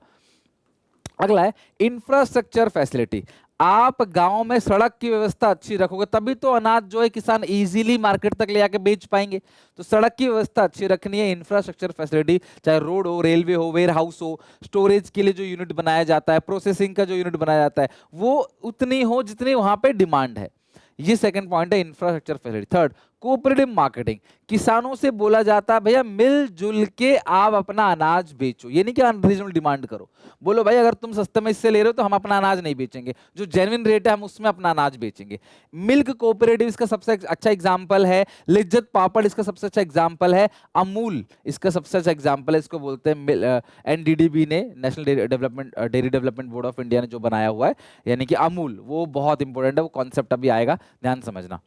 अगला है इंफ्रास्ट्रक्चर फैसिलिटी। आप गांव में सड़क की व्यवस्था अच्छी रखोगे तभी तो अनाज जो है किसान इजीली मार्केट तक ले जाके बेच पाएंगे। तो सड़क की व्यवस्था अच्छी रखनी है, इंफ्रास्ट्रक्चर फैसिलिटी, चाहे रोड हो, रेलवे हो, वेयर हाउस हो, स्टोरेज के लिए जो यूनिट बनाया जाता है, प्रोसेसिंग का जो यूनिट बनाया जाता है, वो उतनी हो जितनी वहां पे डिमांड है। ये सेकंड पॉइंट है infrastructure facility. Third, cooperative marketing, किसानों से बोला जाता है भैया मिलजुल के आप अपना अनाज बेचो, ये नहीं कि अनरीजनेबल डिमांड करो। बोलो भाई अगर तुम सस्ते में इससे ले रहे हो तो हम अपना अनाज नहीं बेचेंगे, जो जेन्युइन रेट है हम उसमें अपना अनाज बेचेंगे। मिल्क कोऑपरेटिव इसका सबसे अच्छा एग्जांपल है, लिज्जत पापड़ इसका सबसे अच्छा एग्जांपल है, अमूल इसका सबसे अच्छा एग्जांपल है। इसको बोलते हैं एनडीडीबी ने, national dairy development board of India ने जो बनाया हुआ है, यानी कि अमूल, वो बहुत इंपॉर्टेंट है, वो कॉन्सेप्ट अभी आएगा, ध्यान समझना।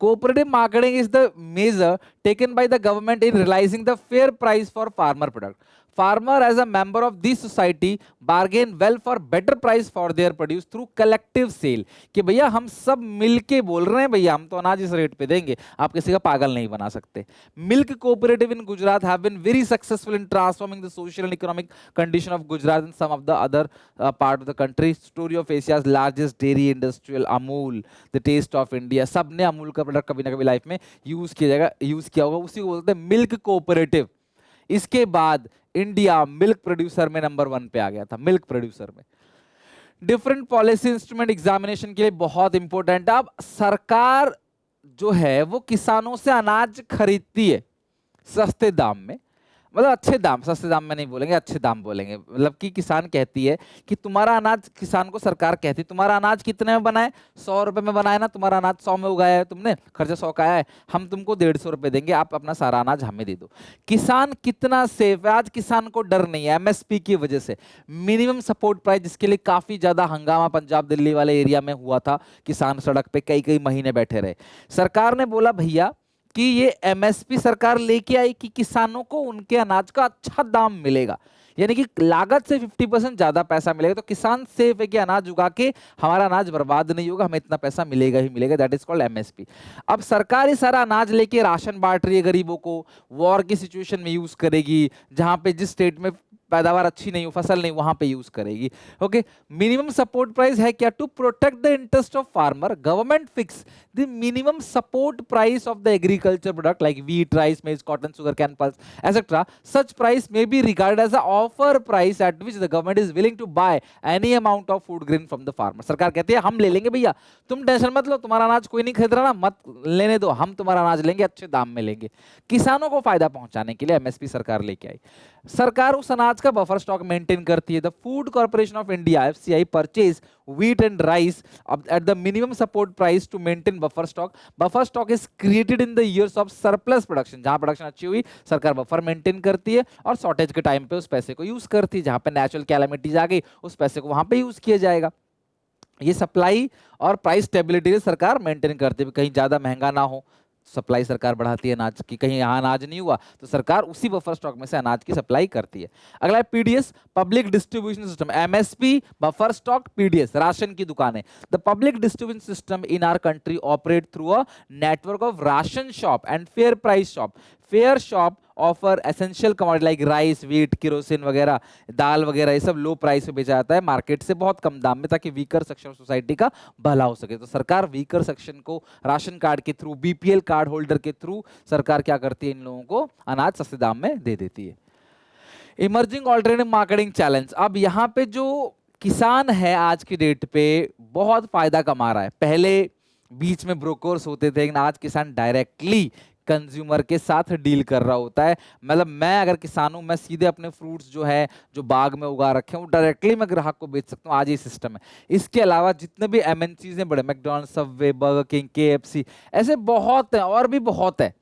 Cooperative marketing is the measure taken by the government in realizing the fair price for farmer product. Farmer as a member of this society bargain well for better price for their produce through collective sale. कि भैया हम सब मिलके बोल रहे हैं भैया हम तो अनाज इस रेट पे देंगे, आप किसी का पागल नहीं बना सकते। Milk cooperative in Gujarat have been very successful in transforming the social and economic condition of Gujarat and some of the other part of the country. Story of Asia's largest dairy industrial Amul, the taste of India, सबने अमूल का प्रोडक्ट कभी ना कभी लाइफ में यूज किया होगा, उसी को बोलते हैं मिल्क कोऑपरेटिव। इसके बाद इंडिया मिल्क प्रोड्यूसर में नंबर 1 पे आ गया था, मिल्क प्रोड्यूसर में। डिफरेंट पॉलिसी इंस्ट्रूमेंट एग्जामिनेशन के लिए बहुत इंपॉर्टेंट है। अब सरकार जो है वो किसानों से अनाज खरीदती है सस्ते दाम में, मतलब अच्छे दाम, सस्ते दाम में नहीं बोलेंगे, अच्छे दाम बोलेंगे। मतलब कि किसान कहती है कि तुम्हारा अनाज, किसान को सरकार कहती है तुम्हारा अनाज कितने में बना है, 100 रुपए में बनाया ना, तुम्हारा अनाज 100 में उगाया है तुमने, खर्चा 100 का आया है, हम तुमको 150 रुपए देंगे, आप अपना सारा अनाज हमें दे दो। किसान कितना सेफ है आज, किसान को डर नहीं है एमएसपी की वजह से। मिनिमम सपोर्ट प्राइस जिसके लिए काफी ज्यादा हंगामा पंजाब दिल्ली वाले एरिया में हुआ था, किसान सड़क पे कई कई महीने बैठे रहे। सरकार ने बोला भैया कि ये एमएसपी सरकार लेके आई कि किसानों को उनके अनाज का अच्छा दाम मिलेगा, यानी कि लागत से 50% ज्यादा पैसा मिलेगा, तो किसान सेफ है कि अनाज उगा के हमारा अनाज बर्बाद नहीं होगा, हमें इतना पैसा मिलेगा ही मिलेगा, दैट इज कॉल्ड एमएसपी। अब सरकार ये सारा अनाज लेके राशन बांट रही है गरीबों को, वॉर की सिचुएशन में यूज करेगी, जहां पे जिस स्टेट में पैदावार अच्छी नहीं हो, फसल नहीं, वहां पे यूज करेगी। ओके, मिनिमम सपोर्ट प्राइस है क्या, to protect the interest of farmer government fix the minimum support price of the agriculture product like wheat, rice, maize, cotton, sugar cane, pulse etcetera. Such price may be regarded as a offer price at which the government is willing to buy any amount of food grain from the farmer. सरकार कहती है हम ले लेंगे भैया, तुम टेंशन मत लो, तुम्हारा अनाज कोई नहीं खरीद रहा ना, मत लेने दो, हम तुम्हारा अनाज लेंगे, अच्छे दाम में लेंगे। किसानों को फायदा पहुंचाने के लिए एमएसपी सरकार लेके आई। सरकार उस अनाज का बफर स्टॉक मेंटेन करती है। The food corporation of India FCI purchase wheat and rice at the minimum support price to maintain buffer stock. Buffer stock is created in the years of surplus production, जहां प्रोडक्शन अच्छी हुई सरकार बफर मेंटेन करती है और शॉर्टेज के टाइम पे उस पैसे को यूज करती है, जहां पे नेचुरल कैलामिटीज आ गई उस पैसे को वहां पे यूज किया जाएगा। ये सप्लाई और प्राइस स्टेबिलिटी सरकार मेंटेन करती है, कहीं ज्यादा महंगा ना हो, सप्लाई सरकार बढ़ाती है अनाज की, कहीं यहाँ अनाज नहीं हुआ तो सरकार उसी बफर स्टॉक में से अनाज की सप्लाई करती है। अगला है PDS, public distribution system. MSP, buffer stock, PDS, ration की दुकानें। The public distribution system in our country operate through a network of ration shop and fair price shop. Fair shop offer essential commodity like rice, wheat, kerosene वगैरह, दाल वगैरह, ये सब लो प्राइस पे बेचा जाता है मार्केट से बहुत कम दाम में, ताकि वीकर सेक्शन ऑफ सोसाइटी का भला हो सके। तो सरकार वीकर सेक्शन को राशन कार्ड के थ्रू, बीपीएल कार्ड होल्डर के थ्रू सरकार क्या करती है, इन लोगों को अनाज सस्ते दाम में दे देती है। Emerging alternative marketing challenge. अब यहाँ पे जो किसान है आज की डेट पे बहुत फायदा कमा रहा है। पहले बीच में ब्रोकर्स होते थे, लेकिन आज किसान डायरेक्टली कंज्यूमर के साथ डील कर रहा होता है। मतलब मैं अगर किसान हूं, मैं सीधे अपने फ्रूट्स जो है जो बाग में उगा रखे हैं वो डायरेक्टली मैं ग्राहक को बेच सकता हूँ, आज ये सिस्टम है। इसके अलावा जितने भी एमएनसीज हैं बड़े, McDonald's, Subway, burger king, KFC, ऐसे बहुत हैं और भी बहुत है।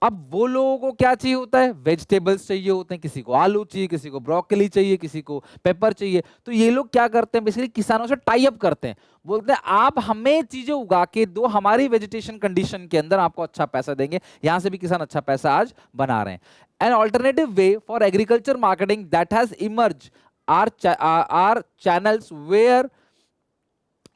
अब वो लोगों को क्या चाहिए होता है, वेजिटेबल्स चाहिए होते हैं, किसी को आलू चाहिए, किसी को ब्रोकली चाहिए, किसी को पेपर चाहिए। तो ये लोग क्या करते हैं, बेसिकली किसानों से टाई अप करते हैं, बोलते हैं आप हमें चीजें उगा के दो, हमारी वेजिटेशन कंडीशन के अंदर आपको अच्छा पैसा देंगे। यहां से भी किसान अच्छा पैसा आज बना रहे हैं। An alternative way for agriculture marketing that has emerge are channels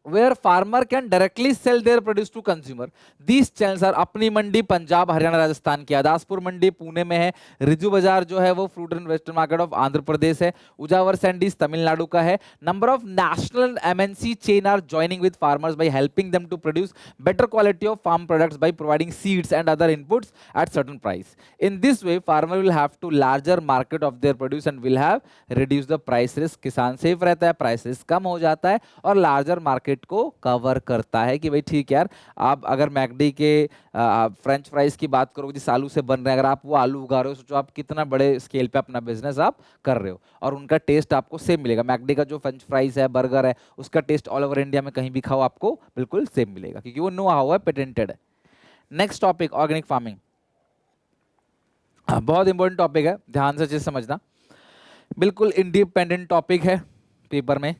where farmer can directly sell their produce to consumer. These channels are अपनी मंडी पंजाब, हरियाणा, राजस्थान की, आदासपुर मंडी पुणे में है, रिजू बाजार जो है वो fruit and vegetable market of Andhra Pradesh है, उजावर सैंडीज तमिलनाडु का है। Number of national MNC chain are joining with farmers by helping them to produce better quality of farm products by providing seeds and other inputs at certain price. In this way farmer will have to larger market of their produce and will have reduce the price risk. किसान सेफ रहता है, प्राइस रिस्क कम हो जाता है और लार्जर मार्केट मार्केट को कवर करता है कि भाई ठीक है यार, आप अगर मैकडी के फ्रेंच फ्राइज की बात करो जिस आलू से बन रहे हैं, अगर आप वो आलू उगा रहे हो, सोचो आप कितना बड़े स्केल पे अपना बिजनेस आप कर रहे हो, और उनका टेस्ट आपको सेम मिलेगा। मैकडी का जो फ्रेंच फ्राइज है, बर्गर है, उसका टेस्ट ऑल ओवर इंडिया में कहीं भी खाओ आपको बिल्कुल सेम मिलेगा, क्योंकि वो नो हाउ है, पेटेंटेड है। Next topic, organic farming. बहुत इंपॉर्टेंट टॉपिक है, ध्यान से चीज समझना, बिल्कुल इंडिपेंडेंट टॉपिक है, पेपर में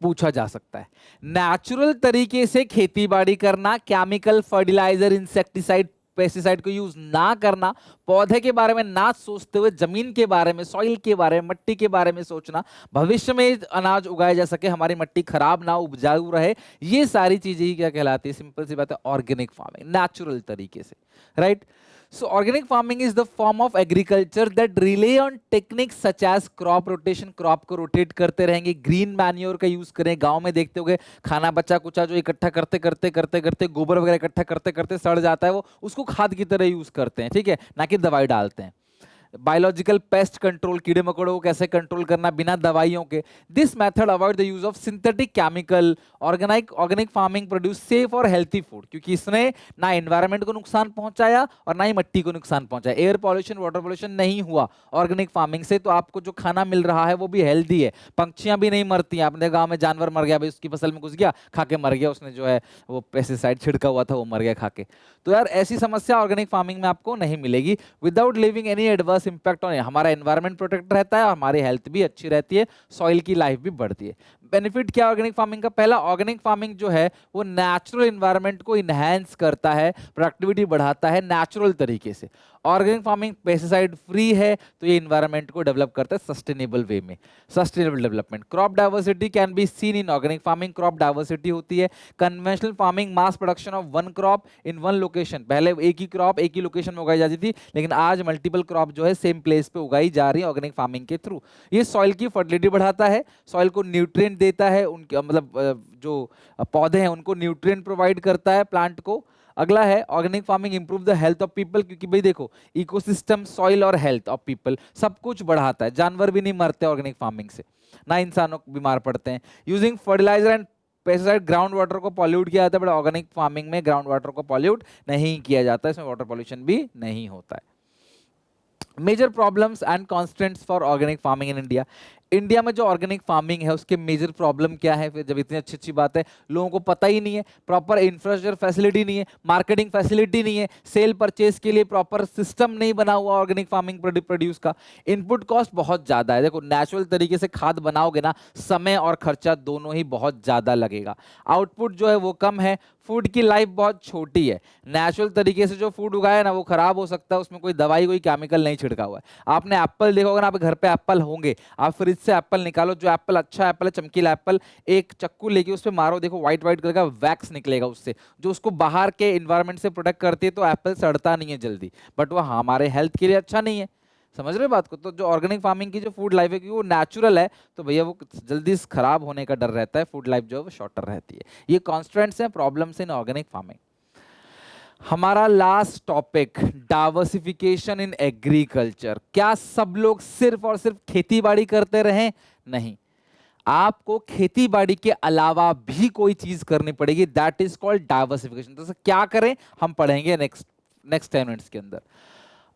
पूछा जा सकता है। नेचुरल तरीके से खेती बाड़ी करना, केमिकल फर्टिलाइजर, इंसेक्टिसाइड, पेस्टिसाइड को यूज ना करना, पौधे के बारे में ना सोचते हुए जमीन के बारे में, सॉइल के बारे में, मिट्टी के बारे में सोचना, भविष्य में अनाज उगाया जा सके, हमारी मिट्टी खराब ना, उपजाऊ रहे, ये सारी चीजें ही क्या कहलाती है? सिंपल सी बात है, ऑर्गेनिक फार्मिंग, नेचुरल तरीके से, right. So organic farming is the form of agriculture that rely on techniques such as crop rotation, crop को rotate करते रहेंगे, green manure का यूज करें, गांव में देखते होंगे खाना बचा कुचा जो इकट्ठा करते करते करते करते गोबर वगैरह इकट्ठा करते करते सड़ जाता है, वो उसको खाद की तरह यूज करते हैं, ठीक है, ना कि दवाई डालते हैं। बायोलॉजिकल पेस्ट कंट्रोल, कीड़े मकोड़ों को कैसे कंट्रोल करना बिना दवाइयों के, this method avoid the use of synthetic chemical. Organic farming produce safe और हेल्थी फूड, क्योंकि इसने ना एनवायरनमेंट को नुकसान पहुंचाया और ना ही मिट्टी को नुकसान पहुंचाया, एयर पॉल्यूशन, वाटर पॉल्यूशन नहीं हुआ ऑर्गेनिक फार्मिंग से, तो आपको जो खाना मिल रहा है वो भी हेल्दी है, पंछियां भी नहीं मरती हैं। आपने गाँव में जानवर मर गया, भाई उसकी फसल में घुस गया, खा के मर गया, उसने जो है वो पेस्टिसाइड छिड़का हुआ था वो मर गया खा के। तो यार ऐसी समस्या ऑर्गेनिक फार्मिंग में आपको नहीं मिलेगी, without leaving any adverse impact on, हमारा एनवायरनमेंट प्रोटेक्ट रहता है और हमारी हेल्थ भी अच्छी रहती है, सॉइल की लाइफ भी बढ़ती है। बेनिफिट क्या ऑर्गेनिक फार्मिंग का? पहला, ऑर्गेनिक फार्मिंग जो है वो नेचुरल एनवायरनमेंट को इनहैंस करता है, प्रोडक्टिविटी बढ़ाता है नेचुरल तरीके से। ऑर्गेनिक फार्मिंग पेस्टिसाइड फ्री है, तो ये एनवायरनमेंट को डेवलप करता है सस्टेनेबल वे में, sustainable development. Crop diversity can be seen in organic farming, crop diversity होती है। Conventional farming, mass production of one crop in one location, पहले एक ही क्रॉप एक ही लोकेशन में उगाई जाती थी, लेकिन आज मल्टीपल क्रॉप जो है सेम प्लेस पे उगाई जा रही है ऑर्गेनिक फार्मिंग के थ्रू। ये सॉइल की फर्टिलिटी बढ़ाता है, सॉइल को न्यूट्रिएंट देता है, उनके मतलब जो पौधे हैं उनको न्यूट्रिएंट प्रोवाइड करता है प्लांट को। अगला है organic farming improve the health of people, क्योंकि भाई देखो इकोसिस्टम, सॉइल और हेल्थ ऑफ पीपल सब कुछ बढ़ाता है, जानवर भी नहीं मरते ऑर्गेनिक फार्मिंग से, ना इंसानों को बीमार पड़ते हैं। Using fertiliser and pesticide, ground water को पॉल्यूट किया जाता है, बट ऑर्गेनिक फार्मिंग में ग्राउंड वाटर को पॉल्यूट नहीं किया जाता है, इसमें वाटर पॉल्यूशन भी नहीं होता है। Major problems and constraints for organic farming in India, India में जो ऑर्गेनिक फार्मिंग है उसके मेजर प्रॉब्लम क्या है? फिर जब इतनी अच्छी अच्छी बात है, लोगों को पता ही नहीं है, प्रॉपर इंफ्रास्ट्रक्चर फैसिलिटी नहीं है, मार्केटिंग फैसिलिटी नहीं है, सेल परचेज के लिए प्रॉपर सिस्टम नहीं बना हुआ ऑर्गेनिक फार्मिंग प्रोड्यूस का, इनपुट कॉस्ट बहुत ज्यादा है। देखो नेचुरल तरीके से खाद बनाओगे ना, समय और खर्चा दोनों ही बहुत ज्यादा लगेगा, आउटपुट जो है वो कम है, फूड की लाइफ बहुत छोटी है। नेचुरल तरीके से जो फूड उगाया ना वो खराब हो सकता है, उसमें कोई दवाई कोई केमिकल नहीं छिड़का हुआ है। आपने एप्पल देखोगे ना, आप घर पे एप्पल होंगे, आप फ्रिज से एप्पल निकालो, जो एप्पल अच्छा एप्पल है, चमकीला एप्पल, एक चक्कू लेके उस पर मारो, देखो व्हाइट व्हाइट कलर का वैक्स निकलेगा उससे, जो उसको बाहर के इन्वायरमेंट से प्रोटेक्ट करती है, तो एप्पल सड़ता नहीं है जल्दी, बट वो हमारे हेल्थ के लिए अच्छा नहीं है। समझ रहे बात को? तो जो ऑर्गेनिक फार्मिंग की जो फूड लाइफ है कि वो नेचुरल है, तो भैया वो जल्दी खराब होने का डर रहता है, फूड लाइफ जो है वो शॉर्टर रहती है। ये कॉन्स्टेंट्स हैं, प्रॉब्लम्स इन ऑर्गेनिक फार्मिंग। हमारा last topic, diversification in agriculture. क्या सब लोग सिर्फ और सिर्फ खेती बाड़ी करते रहें? नहीं, आपको खेती बाड़ी के अलावा भी कोई चीज करनी पड़ेगी, दैट इज कॉल्ड डाइवर्सिफिकेशन। तो क्या करें हम पढ़ेंगे नेक्स्ट 10 मिनट्स के अंदर।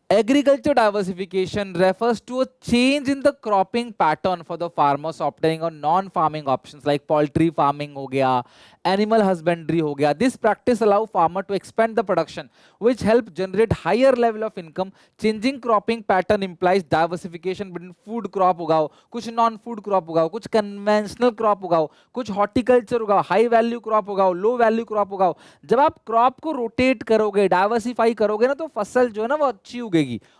Agriculture diversification refers to a change in the cropping pattern for the farmers obtaining on non-farming options like poultry farming हो गया, animal husbandry हो गया. This practice allow farmer to expand the production, which help generate higher level of income. Changing cropping pattern implies diversification between food crop उगाओ, कुछ non-food crop उगाओ, कुछ conventional crop उगाओ, कुछ horticulture उगाओ, high value crop उगाओ, low value crop उगाओ. जब आप crop को rotate करोगे, diversify करोगे ना, तो फसल जो है ना वो अच्छी उगेगी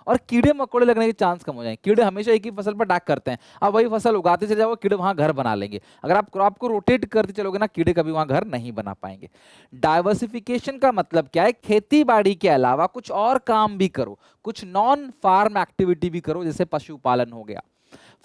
और कीड़े मकोड़े लगने के चांस कम हो जाएंगे. कीड़े हमेशा एक ही फसल पर अटैक करते हैं, अब वही फसल उगाते चले जाओ, कीड़े वहां घर बना लेंगे. अगर आप क्रॉप को रोटेट करते चलोगे ना, कीड़े कभी वहां घर नहीं बना पाएंगे. डाइवर्सिफिकेशन का मतलब क्या है? खेती बाड़ी के अलावा कुछ और काम भी करो, कुछ नॉन फार्म एक्टिविटी भी करो, जैसे पशुपालन हो गया.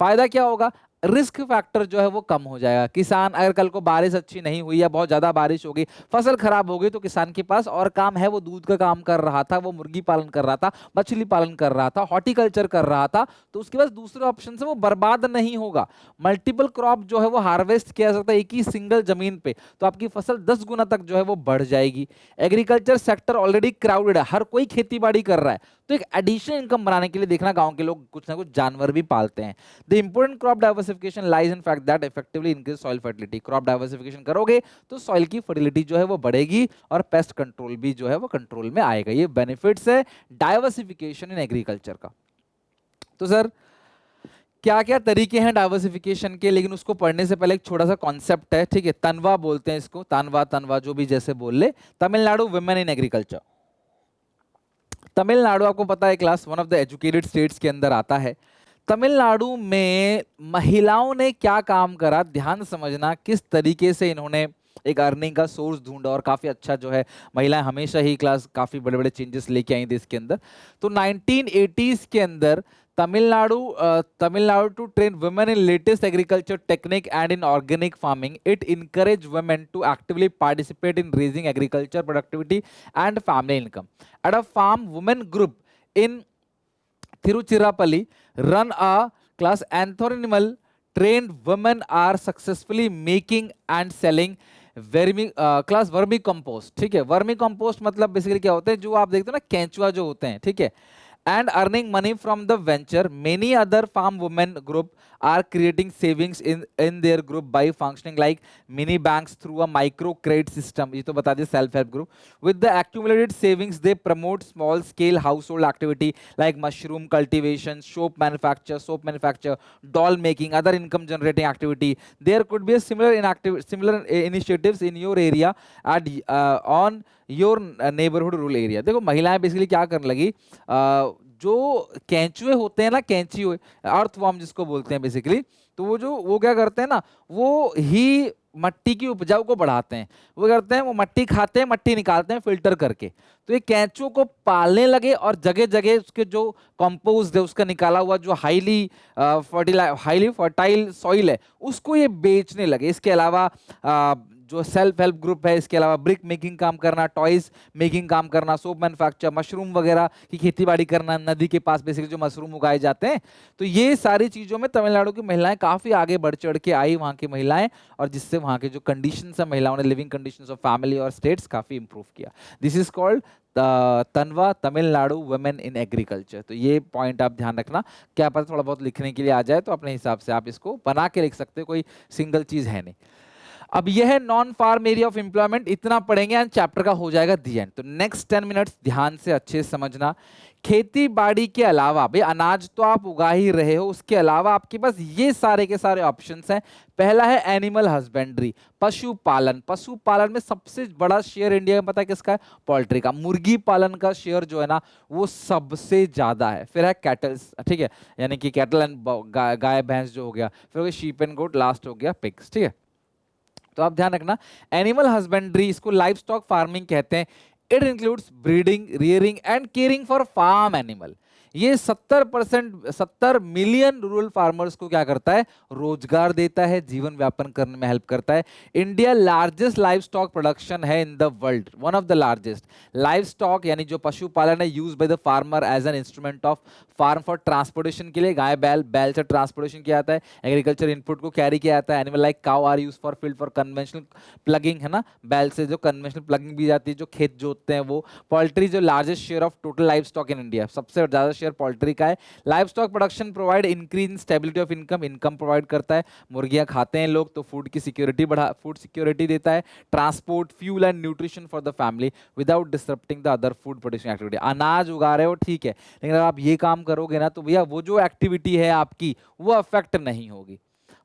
फायदा क्या होगा? रिस्क फैक्टर जो है वो कम हो जाएगा। किसान अगर कल को बारिश अच्छी नहीं हुई या बहुत ज्यादा बारिश हो गई, फसल खराब हो गई, तो किसान के पास और काम है, वो दूध का काम कर रहा था, वो मुर्गी पालन कर रहा था, मछली पालन कर रहा था, हॉर्टिकल्चर कर रहा था, तो उसके पास दूसरे ऑप्शन से वो बर्बाद नहीं होगा। मल्टीपल क्रॉप जो है वो हार्वेस्ट किया जा सकता है एक ही सिंगल जमीन पे, तो आपकी फसल 10 गुना तक जो है वो बढ़ जाएगी। एग्रीकल्चर सेक्टर ऑलरेडी क्राउडेड है, हर कोई खेती बाड़ी कर रहा है, तो एक एडिशनल इनकम बनाने के लिए देखना गांव के लोग कुछ ना कुछ जानवर भी पालते हैं। The important crop diversification lies in fact that effectively increase soil fertility. Crop diversification करोगे तो सॉइल की फर्टिलिटी जो है वो बढ़ेगी और पेस्ट कंट्रोल भी जो है वो कंट्रोल में आएगा। ये बेनिफिट्स है डाइवर्सिफिकेशन इन एग्रीकल्चर का। तो सर क्या क्या तरीके हैं डाइवर्सिफिकेशन के, लेकिन उसको पढ़ने से पहले एक छोटा सा कॉन्सेप्ट है, ठीक है, तनवा बोलते हैं इसको, तनवा तनवा जो भी जैसे बोल ले। Tamil Nadu women in agriculture. Tamil Nadu आपको पता है class one of the educated states के अंदर आता है। तमिलनाडु में महिलाओं ने क्या काम करा, ध्यान समझना, किस तरीके से इन्होंने एक अर्निंग का सोर्स ढूंढा और काफी अच्छा जो है, महिलाएं हमेशा ही क्लास काफी बड़े बड़े चेंजेस लेके आई देश के अंदर। तो 1980s के अंदर Tamil Nadu to train women in latest agriculture technique and in organic farming, it encourage women to actively participate in raising agriculture productivity and family income. At a farm women group in Tiruchirappalli run a class anthonimal trained women are successfully making and selling class vermi compost. ठीक है, वर्मी कंपोस्ट मतलब बेसिकली क्या होता है, जो आप देखते हो ना केंचुआ जो होते हैं, ठीक है, and earning money from the venture. Many other farm women group are creating savings in their group by functioning like mini banks through a micro credit system. ये तो बता दिया, self help group. With the accumulated savings, they promote small scale household activity like mushroom cultivation, soap manufacture, doll making, other income generating activity. There could be a similar initiatives in your area at on your neighbourhood rural area. देखो महिलाएं बेसिकली क्या करने लगी, जो कैंचुए होते हैं ना, कैंची अर्थवॉर्म जिसको बोलते हैं बेसिकली, तो वो क्या करते हैं ना, वो ही मट्टी की उपजाऊ को बढ़ाते हैं। वो करते हैं, वो मट्टी खाते हैं, मट्टी निकालते हैं फिल्टर करके। तो ये कैंचुओं को पालने लगे और जगह जगह उसके जो कंपोस्ट है, उसका निकाला हुआ जो हाईली फर्टाइल सॉइल है, उसको ये बेचने लगे। इसके अलावा जो सेल्फ हेल्प ग्रुप है, इसके अलावा ब्रिक मेकिंग काम करना, टॉयज मेकिंग काम करना, सोप मैन्युफैक्चर, मशरूम वगैरह की खेती बाड़ी करना, नदी के पास बेसिकली जो मशरूम उगाए जाते हैं। तो ये सारी चीजों में तमिलनाडु की महिलाएं काफी आगे बढ़ चढ़ के आई, वहां की महिलाएं, और जिससे वहां के जो कंडीशंस है महिलाओं ने, लिविंग कंडीशंस ऑफ फैमिली और स्टेट्स काफी इंप्रूव किया। दिस इज कॉल्ड तनवा तमिलनाडु वुमेन इन एग्रीकल्चर। तो ये पॉइंट आप ध्यान रखना, क्या पता थोड़ा बहुत लिखने के लिए आ जाए तो अपने हिसाब से आप इसको बना के लिख सकते हो, कोई सिंगल चीज है नहीं। अब यह है non farm area of employment, इतना पढ़ेंगे एंड चैप्टर का हो जाएगा दी एंड। तो नेक्स्ट 10 मिनट्स ध्यान से अच्छे से समझना। खेती बाड़ी के अलावा, भाई अनाज तो आप उगा ही रहे हो, उसके अलावा आपके पास ये सारे के सारे ऑप्शंस हैं। पहला है एनिमल हस्बेंड्री, पशुपालन। पशुपालन में सबसे बड़ा शेयर इंडिया में पता है किसका है, पोल्ट्री का। मुर्गी पालन का शेयर जो है ना वो सबसे ज्यादा है। फिर है कैटल्स, ठीक है, यानी कि कैटल एंड गाय भैंस जो हो गया, फिर हो गया शीप एंड गोट, लास्ट हो गया पिग्स। ठीक है, तो आप ध्यान रखना, एनिमल हस्बेंड्री, इसको लाइव स्टॉक फार्मिंग कहते हैं। It includes breeding, rearing and caring for farm animal. ये 70 मिलियन रूरल फार्मर्स को क्या करता है, रोजगार देता है, जीवन व्यापन करने में हेल्प करता है। India largest live stock production है in the world, one of the largest. Live stock यानी जो पशुपालन है, use by the farmer as an instrument of farm for transportation के लिए, गाय बैल से ट्रांसपोर्टेशन किया जाता है, एग्रीकल्चर इनपुट को कैरी किया जाता है। Animal like cow are use for field for conventional ploughing, है ना, बैल से जो कन्वेंशनल प्लगिंग भी जाती है, जो खेत जोतते हैं वो। पोल्ट्री जो largest share of total live stock in India, सबसे ज्यादा शेयर पोल्ट्री का है। Live stock production provide increase in stability of income provide करता है। मुर्गियां खाते हैं लोग तो फूड सिक्योरिटी देता है। Transport, fuel and nutrition for the family without disrupting the other food production activity. अनाज उगा रहे हो ठीक है, लेकिन अगर आप ये काम करोगे ना तो भैया वो जो एक्टिविटी है आपकी वो अफेक्ट नहीं होगी।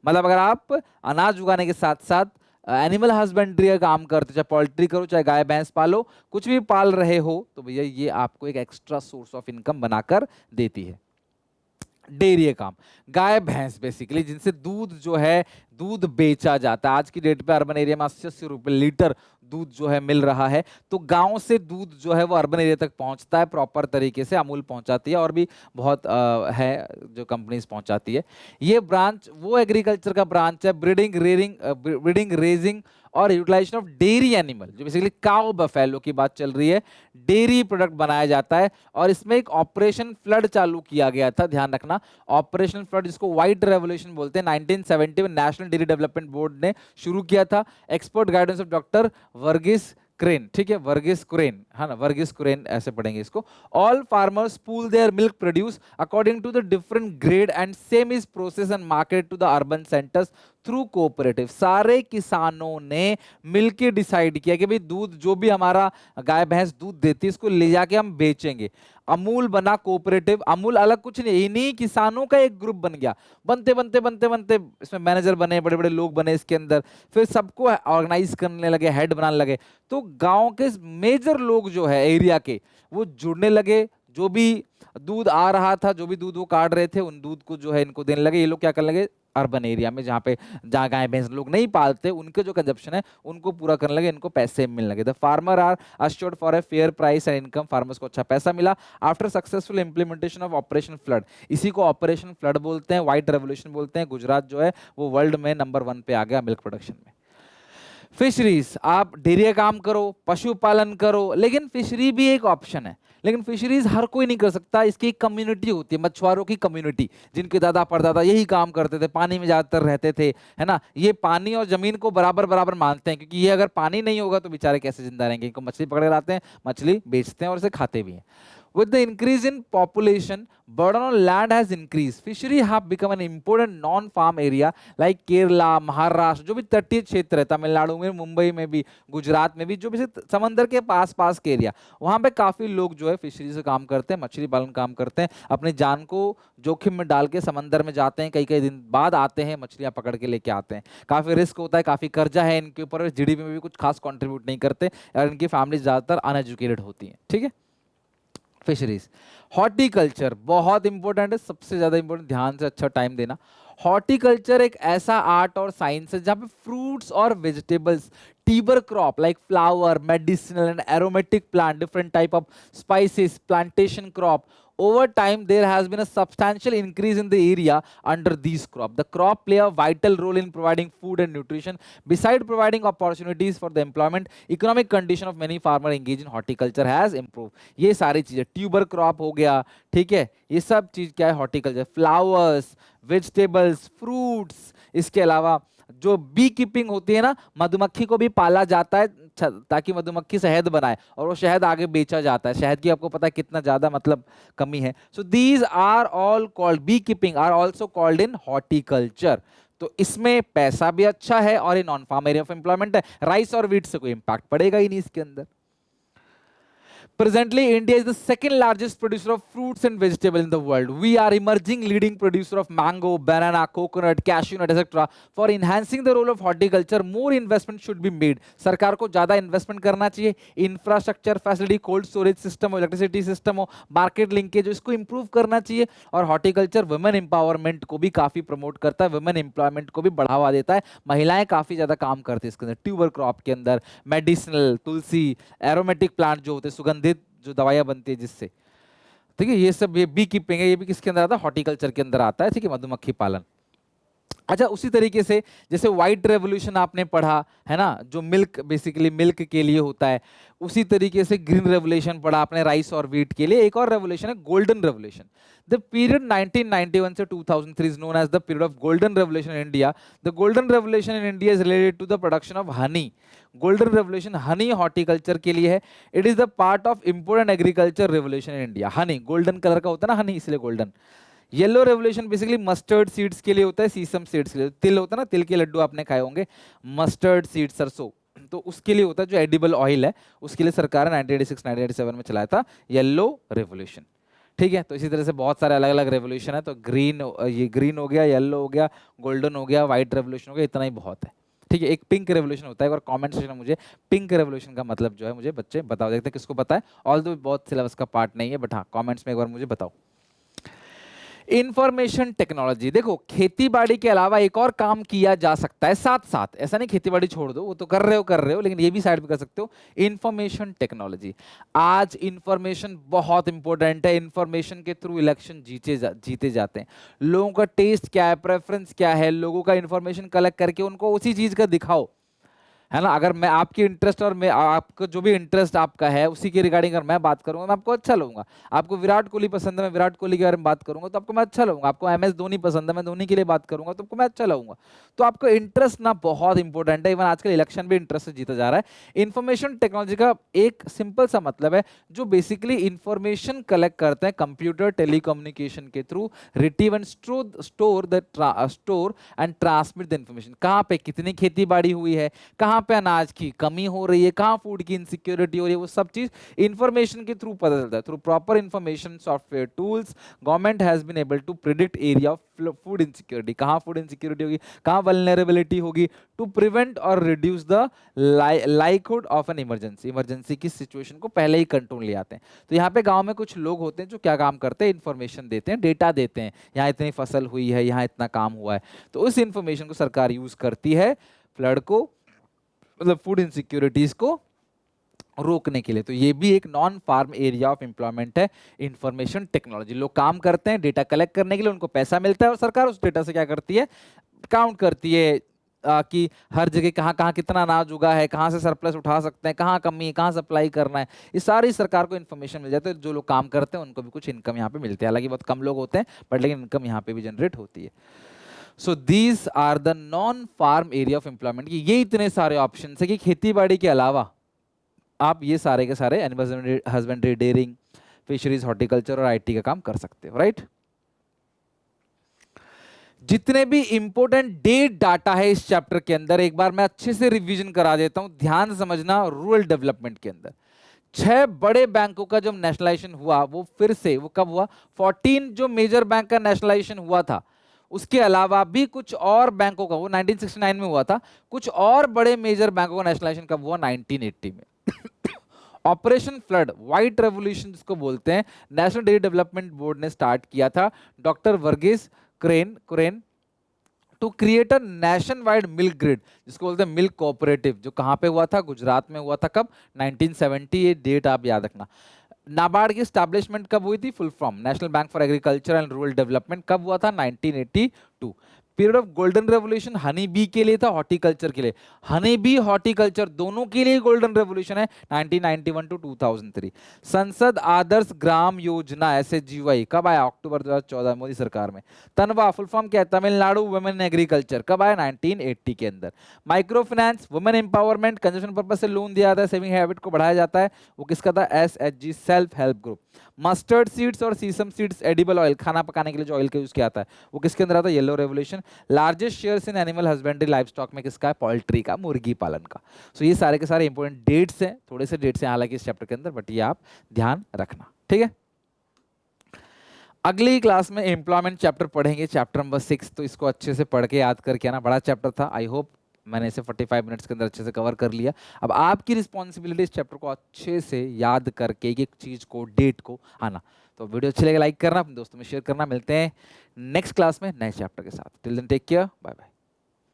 मतलब अगर आप अनाज उगाने के साथ साथ एनिमल हस्बेंड्री का काम करते, चाहे पोल्ट्री करो, चाहे गाय भैंस पालो, कुछ भी पाल रहे हो, तो भैया ये आपको एक एक्स्ट्रा सोर्स ऑफ इनकम बनाकर देती है। डेयरी काम, गाय भैंस बेसिकली जिनसे दूध जो है दूध बेचा जाता है। आज की डेट पे अर्बन एरिया में 80-80 रुपए लीटर दूध जो है मिल रहा है, तो गांव से दूध जो है वो अर्बन एरिया तक पहुंचता है प्रॉपर तरीके से, अमूल पहुंचाती है और भी बहुत है जो कंपनीज पहुंचाती है। ये ब्रांच वो एग्रीकल्चर का ब्रांच है ब्रीडिंग रेजिंग और यूटिलाइजेशन ऑफ डेयरी एनिमल, जो बेसिकली काउ बफेलो की बात चल रही है, डेयरी प्रोडक्ट बनाया जाता है। और इसमें एक ऑपरेशन फ्लड चालू किया गया था, ध्यान रखना, ऑपरेशन फ्लड जिसको व्हाइट रेवोल्यूशन बोलते हैं, 1970 में नेशनल डेयरी डेवलपमेंट बोर्ड ने शुरू किया था, expert guidance of doctor Verghese Kurien, ठीक है, वर्गीस कुरेन, है ना, वर्गीस कुरेन ऐसे पढ़ेंगे इसको। All farmers pool their milk produce according to the different grade and same is process and market to the urban centres through cooperative. सारे किसानों ने मिलकर डिसाइड किया कि भाई दूध जो भी हमारा गाय भैंस दूध देती है इसको ले जाके हम बेचेंगे। अमूल बना कोऑपरेटिव, अमूल अलग कुछ नहीं, इन्हीं किसानों का एक ग्रुप बन गया। बनते बनते बनते बनते इसमें मैनेजर बने, बड़े बड़े लोग बने इसके अंदर, फिर सबको ऑर्गेनाइज करने लगे, हेड बनाने लगे। तो गांव के मेजर लोग जो है एरिया के, वो जुड़ने लगे। जो भी दूध आ रहा था, जो भी दूध वो काट रहे थे, उन दूध को जो है इनको देने लगे। ये लोग क्या करने लगे, अर्बन एरिया में जहाँ गाय भैंस लोग नहीं पालते, उनके जो कंजप्शन है उनको पूरा करने लगे, इनको पैसे मिलने लगे। The farmer are assured for a fair price and income, farmers को अच्छा पैसा मिला after successful implementation of operation flood. इसी को ऑपरेशन फ्लड बोलते हैं, व्हाइट रेवोल्यूशन बोलते हैं। गुजरात जो है वो वर्ल्ड में नंबर 1 पे आ गया मिल्क प्रोडक्शन में। फिशरीज, आप डेयरी का काम करो, पशुपालन करो, लेकिन फिशरी भी एक ऑप्शन है। लेकिन फिशरीज हर कोई नहीं कर सकता, इसकी एक कम्युनिटी होती है, मछुआरों की कम्युनिटी, जिनके दादा परदादा यही काम करते थे, पानी में ज्यादातर रहते थे, है ना। ये पानी और जमीन को बराबर बराबर मानते हैं, क्योंकि ये अगर पानी नहीं होगा तो बेचारे कैसे जिंदा रहेंगे। इनको मछली पकड़े लाते हैं, मछली बेचते हैं और इसे खाते भी हैं। With the increase in population, burden on land has increased. Fishery have become an important non-farm area like Kerala, Maharashtra, जो भी तटीय क्षेत्र है, तमिलनाडु में, मुंबई में भी, गुजरात में भी, जो भी समंदर के पास पास के एरिया, वहाँ पे काफ़ी लोग जो है फिशरी से काम करते हैं, मछली पालन काम करते हैं, अपनी जान को जोखिम में डाल के समंदर में जाते हैं, कई कई दिन बाद आते हैं, मछलियाँ पकड़ के लेके आते हैं। काफ़ी रिस्क होता है, काफ़ी कर्जा है इनके ऊपर, जीडीपी में भी कुछ खास कॉन्ट्रीब्यूट नहीं करते, और इनकी फैमिली ज़्यादातर अनएजुकेटेड होती हैं, ठीक है। फिशरीज। हॉर्टिकल्चर बहुत इंपॉर्टेंट है, सबसे ज्यादा इंपॉर्टेंट, ध्यान से अच्छा टाइम देना। हॉर्टिकल्चर एक ऐसा आर्ट और साइंस है जहां पे फ्रूट्स और vegetables, tuber crop like flower, medicinal and aromatic plant, different type of spices, plantation crop, over time there has been a substantial increase in the area under these crop. The crop play a vital role in providing food and nutrition. Beside providing opportunities for the employment, economic condition of many farmer engaged in horticulture has improved. ये सारी चीजें, ट्यूबर क्रॉप हो गया, ठीक है, ये सब चीज क्या है, हॉर्टिकल्चर, फ्लावर्स, वेजिटेबल्स, फ्रूट्स। इसके अलावा जो बी कीपिंग होती है ना, मधुमक्खी को भी पाला जाता है ताकि मधुमक्खी शहद बनाए और वो शहद आगे बेचा जाता है। शहद की आपको पता है कितना ज्यादा मतलब कमी है। So these are all called, bee keeping are also called in horticulture. तो इसमें पैसा भी अच्छा है और ये non farm area of employment है। राइस और व्हीट से कोई इंपैक्ट पड़ेगा ही नहीं इसके अंदर। Presently, India is the second largest producer of fruits and vegetables in the world. We are emerging leading producer of mango, banana, coconut, cashew nut, etc. For enhancing the role of horticulture, more investment should be made. सरकार को ज़्यादा इन्वेस्टमेंट करना चाहिए, infrastructure, facility, cold storage system हो, इलेक्ट्रिसिटी सिस्टम हो, मार्केट लिंकेज, इसको इंप्रूव करना चाहिए। और हॉर्टिकल्चर वुमेन एम्पावरमेंट को भी काफ़ी प्रमोट करता है, वुमेन एम्प्लॉयमेंट को भी बढ़ावा देता है। महिलाएं काफ़ी ज़्यादा काम करती है इसके अंदर, ट्यूबर क्रॉप के अंदर, मेडिसिनल, तुलसी, एरोमेटिक प्लांट जो होते हैं, सुगंधित जो दवाइयां बनती है जिससे, ठीक है, ये सब, ये बी कीपिंग है, ये भी किसके अंदर आता है, हॉर्टिकल्चर के अंदर आता है, ठीक है, मधुमक्खी पालन। अच्छा, उसी तरीके से जैसे व्हाइट रेवोल्यूशन आपने पढ़ा है ना, जो मिल्क, बेसिकली मिल्क के लिए होता है, उसी तरीके से ग्रीन रेवोल्यूशन पढ़ा आपने राइस और व्हीट के लिए। एक और रेवोल्यूशन है गोल्डन रेवोल्यूशन। द पीरियड 1991 से 2003 is known as the period of golden revolution in India. The golden revolution in India is related to the production of honey. Golden revolution honey horticulture के लिए है। It is the part of important agriculture revolution in India. Honey golden colour का होता है ना, हनी, इसलिए golden. Yellow revolution basically mustard seeds के लिए होता है, सीसम सीड्स के लिए, तिल होता है ना, तिल के लड्डू आपने खाए होंगे, मस्टर्ड सीड, सरसों, तो उसके लिए होता है। जो एडिबल ऑयल है उसके लिए सरकार ने 1986-1987 में चलाया था येलो रेवोल्यूशन, ठीक है। तो इसी तरह से बहुत सारे अलग अलग रेवोल्यूशन है। तो ग्रीन, ये ग्रीन हो गया, येलो हो गया, गोल्डन हो गया, व्हाइट रेवोल्यूशन हो गया, इतना ही बहुत है, ठीक है। एक पिंक रेवोल्यूशन होता है, और कमेंट सेक्शन में मुझे पिंक रेवोल्यूशन का मतलब जो है मुझे बच्चे बताओ, देखते हैं किसको पता है। ऑल्दो बहुत सिलेबस का पार्ट नहीं है, बट हाँ कमेंट्स में एक बार मुझे बताओ। इंफॉर्मेशन टेक्नोलॉजी, देखो खेती बाड़ी के अलावा एक और काम किया जा सकता है साथ साथ, ऐसा नहीं खेती बाड़ी छोड़ दो, वो तो कर रहे हो लेकिन ये भी साइड पे कर सकते हो। इंफॉर्मेशन टेक्नोलॉजी, आज इंफॉर्मेशन बहुत इंपॉर्टेंट है, इंफॉर्मेशन के थ्रू इलेक्शन जीते जाते हैं। लोगों का टेस्ट क्या है, प्रेफरेंस क्या है, लोगों का इंफॉर्मेशन कलेक्ट करके उनको उसी चीज का दिखाओ, है ना। अगर मैं आपकी इंटरेस्ट और मैं आपको जो भी इंटरेस्ट आपका है उसी के रिगार्डिंग अगर मैं बात करूंगा मैं आपको अच्छा लगूंगा। आपको विराट कोहली पसंद है, मैं विराट कोहली के बारे में बात करूंगा तो आपको मैं अच्छा लगूंगा। आपको MS धोनी पसंद है, मैं धोनी के लिए बात करूंगा तो आपको मैं अच्छा लगूंगा। तो आपको इंटरेस्ट ना बहुत इंपॉर्टेंट है, इवन आजकल इलेक्शन भी इंटरेस्ट से जीता जा रहा है। इंफॉर्मेशन टेक्नोलॉजी का एक सिंपल सा मतलब है जो बेसिकली इंफॉर्मेशन कलेक्ट करते हैं कंप्यूटर टेलीकम्युनिकेशन के through, retrieve and store and transmit the information. कहाँ पे कितनी खेती बाड़ी हुई है, कहाँ पे अनाज की कमी हो रही है, कहाँ फूड की इनसिक्योरिटी हो रही है, वो सब चीज इंफॉर्मेशन के थ्रू पता चलता है। Through proper information software tools government has been able to predict area of food insecurity, कहाँ फूड इनसिक्योरिटी होगी, कहाँ वल्नरेबिलिटी होगी, to prevent or reduce the likelihood of an emergency. Emergency की सिचुएशन को पहले ही कंट्रोल ले आते हैं। तो यहाँ पे गांव में कुछ लोग होते हैं जो क्या काम करते हैं, इंफॉर्मेशन देते हैं, डेटा देते हैं, यहाँ इतनी फसल हुई है, यहाँ इतना काम हुआ है। तो उस इंफॉर्मेशन को सरकार यूज करती है फ्लड को, मतलब फूड इनसिक्योरिटीज को रोकने के लिए। तो ये भी एक non farm area of employment है, इंफॉर्मेशन टेक्नोलॉजी। लोग काम करते हैं डेटा कलेक्ट करने के लिए, उनको पैसा मिलता है और सरकार उस डेटा से क्या करती है, काउंट करती है कि हर जगह कहाँ कहाँ कितना अनाज उगा है, कहाँ से सरप्लस उठा सकते हैं, कहाँ कमी है, कहाँ सप्लाई करना है, ये सारी सरकार को इन्फॉर्मेशन मिल जाती है। जो लोग काम करते हैं उनको भी कुछ इनकम यहाँ पे मिलती है, हालांकि बहुत कम लोग होते हैं बट लेकिन इनकम यहाँ पे भी जनरेट होती है। So these are the non farm area of employment. ये इतने सारे ऑप्शन है कि खेती बाड़ी के अलावा आप ये सारे के सारे animal husbandry, dairying, fisheries, horticulture और IT का काम कर सकते हो, राइट। जितने भी इंपॉर्टेंट डेट डाटा है इस चैप्टर के अंदर एक बार मैं अच्छे से रिवीजन करा देता हूं, ध्यान से समझना। रूरल डेवलपमेंट के अंदर 6 बड़े बैंकों का जब नेशनलाइजेशन हुआ, वो फिर से वो कब हुआ, 14 जो मेजर बैंक का नेशनलाइजेशन हुआ था, उसके अलावा भी कुछ और बैंकों का, वो 1969 में हुआ था, कुछ और बड़े मेजर बैंकों का नेशनलाइजेशन कब हुआ, 1980 में। ऑपरेशन फ्लड, व्हाइट रेवोल्यूशन जिसको बोलते हैं, नेशनल डेयरी डेवलपमेंट बोर्ड ने स्टार्ट किया था, doctor Verghese Kurien, to create a nationwide milk grid, जिसको बोलते हैं मिल्क कोऑपरेटिव, जो कहां पे हुआ था, गुजरात में हुआ था। कब, 1970, ये डेट आप याद रखना। नाबार्ड की स्टैब्लिशमेंट कब हुई थी, full form national bank for agriculture and rural development, कब हुआ था, 1982। Period of golden revolution honey bee के लिए था, हॉर्टिकल्चर के लिए, हनी बी हॉर्टिकल्चर दोनों के लिए गोल्डन रेवोल्यूशन है, 1991 टू 2003। संसद आदर्श ग्राम योजना SHGY कब आया, अक्टूबर 2014 मोदी सरकार में। तनवा फुल फॉर्म क्या है, तमिलनाडु वुमेन एग्रीकल्चर, कब आया, 1980 के अंदर। Micro finance, women empowerment, consumption purpose से लोन दिया जाता है, सेविंग हैबिट को बढ़ाया जाता है, वो किसका था, SHG self help group. Mustard seeds और सीसम सीड्स एडिबल ऑयल, खाना पकाने के लिए जो ऑयल का यूज किया जाता है, वो किसके अंदर आता है, yellow revolution. Largest shares in animal husbandry life stock में किसका है, पोल्ट्री का, मुर्गी पालन का। सो ये सारे के सारे इंपॉर्टेंट डेट्स हैं, थोड़े से डेट्स हैं हालांकि इस चैप्टर के अंदर, बट ये आप ध्यान रखना, ठीक है। अगली क्लास में एम्प्लॉयमेंट चैप्टर पढ़ेंगे, चैप्टर नंबर 6। तो इसको अच्छे से पढ़ के याद करके आना, बड़ा चैप्टर था, आई होप मैंने इसे 45 मिनट्स के अंदर अच्छे से कवर कर लिया। अब आपकी रिस्पॉन्सिबिलिटी इस चैप्टर को अच्छे से याद करके एक एक चीज को, डेट को आना। तो वीडियो अच्छी लगे लाइक करना, अपने दोस्तों में शेयर करना। मिलते हैं नेक्स्ट क्लास में नए चैप्टर के साथ। Till then take care, bye bye.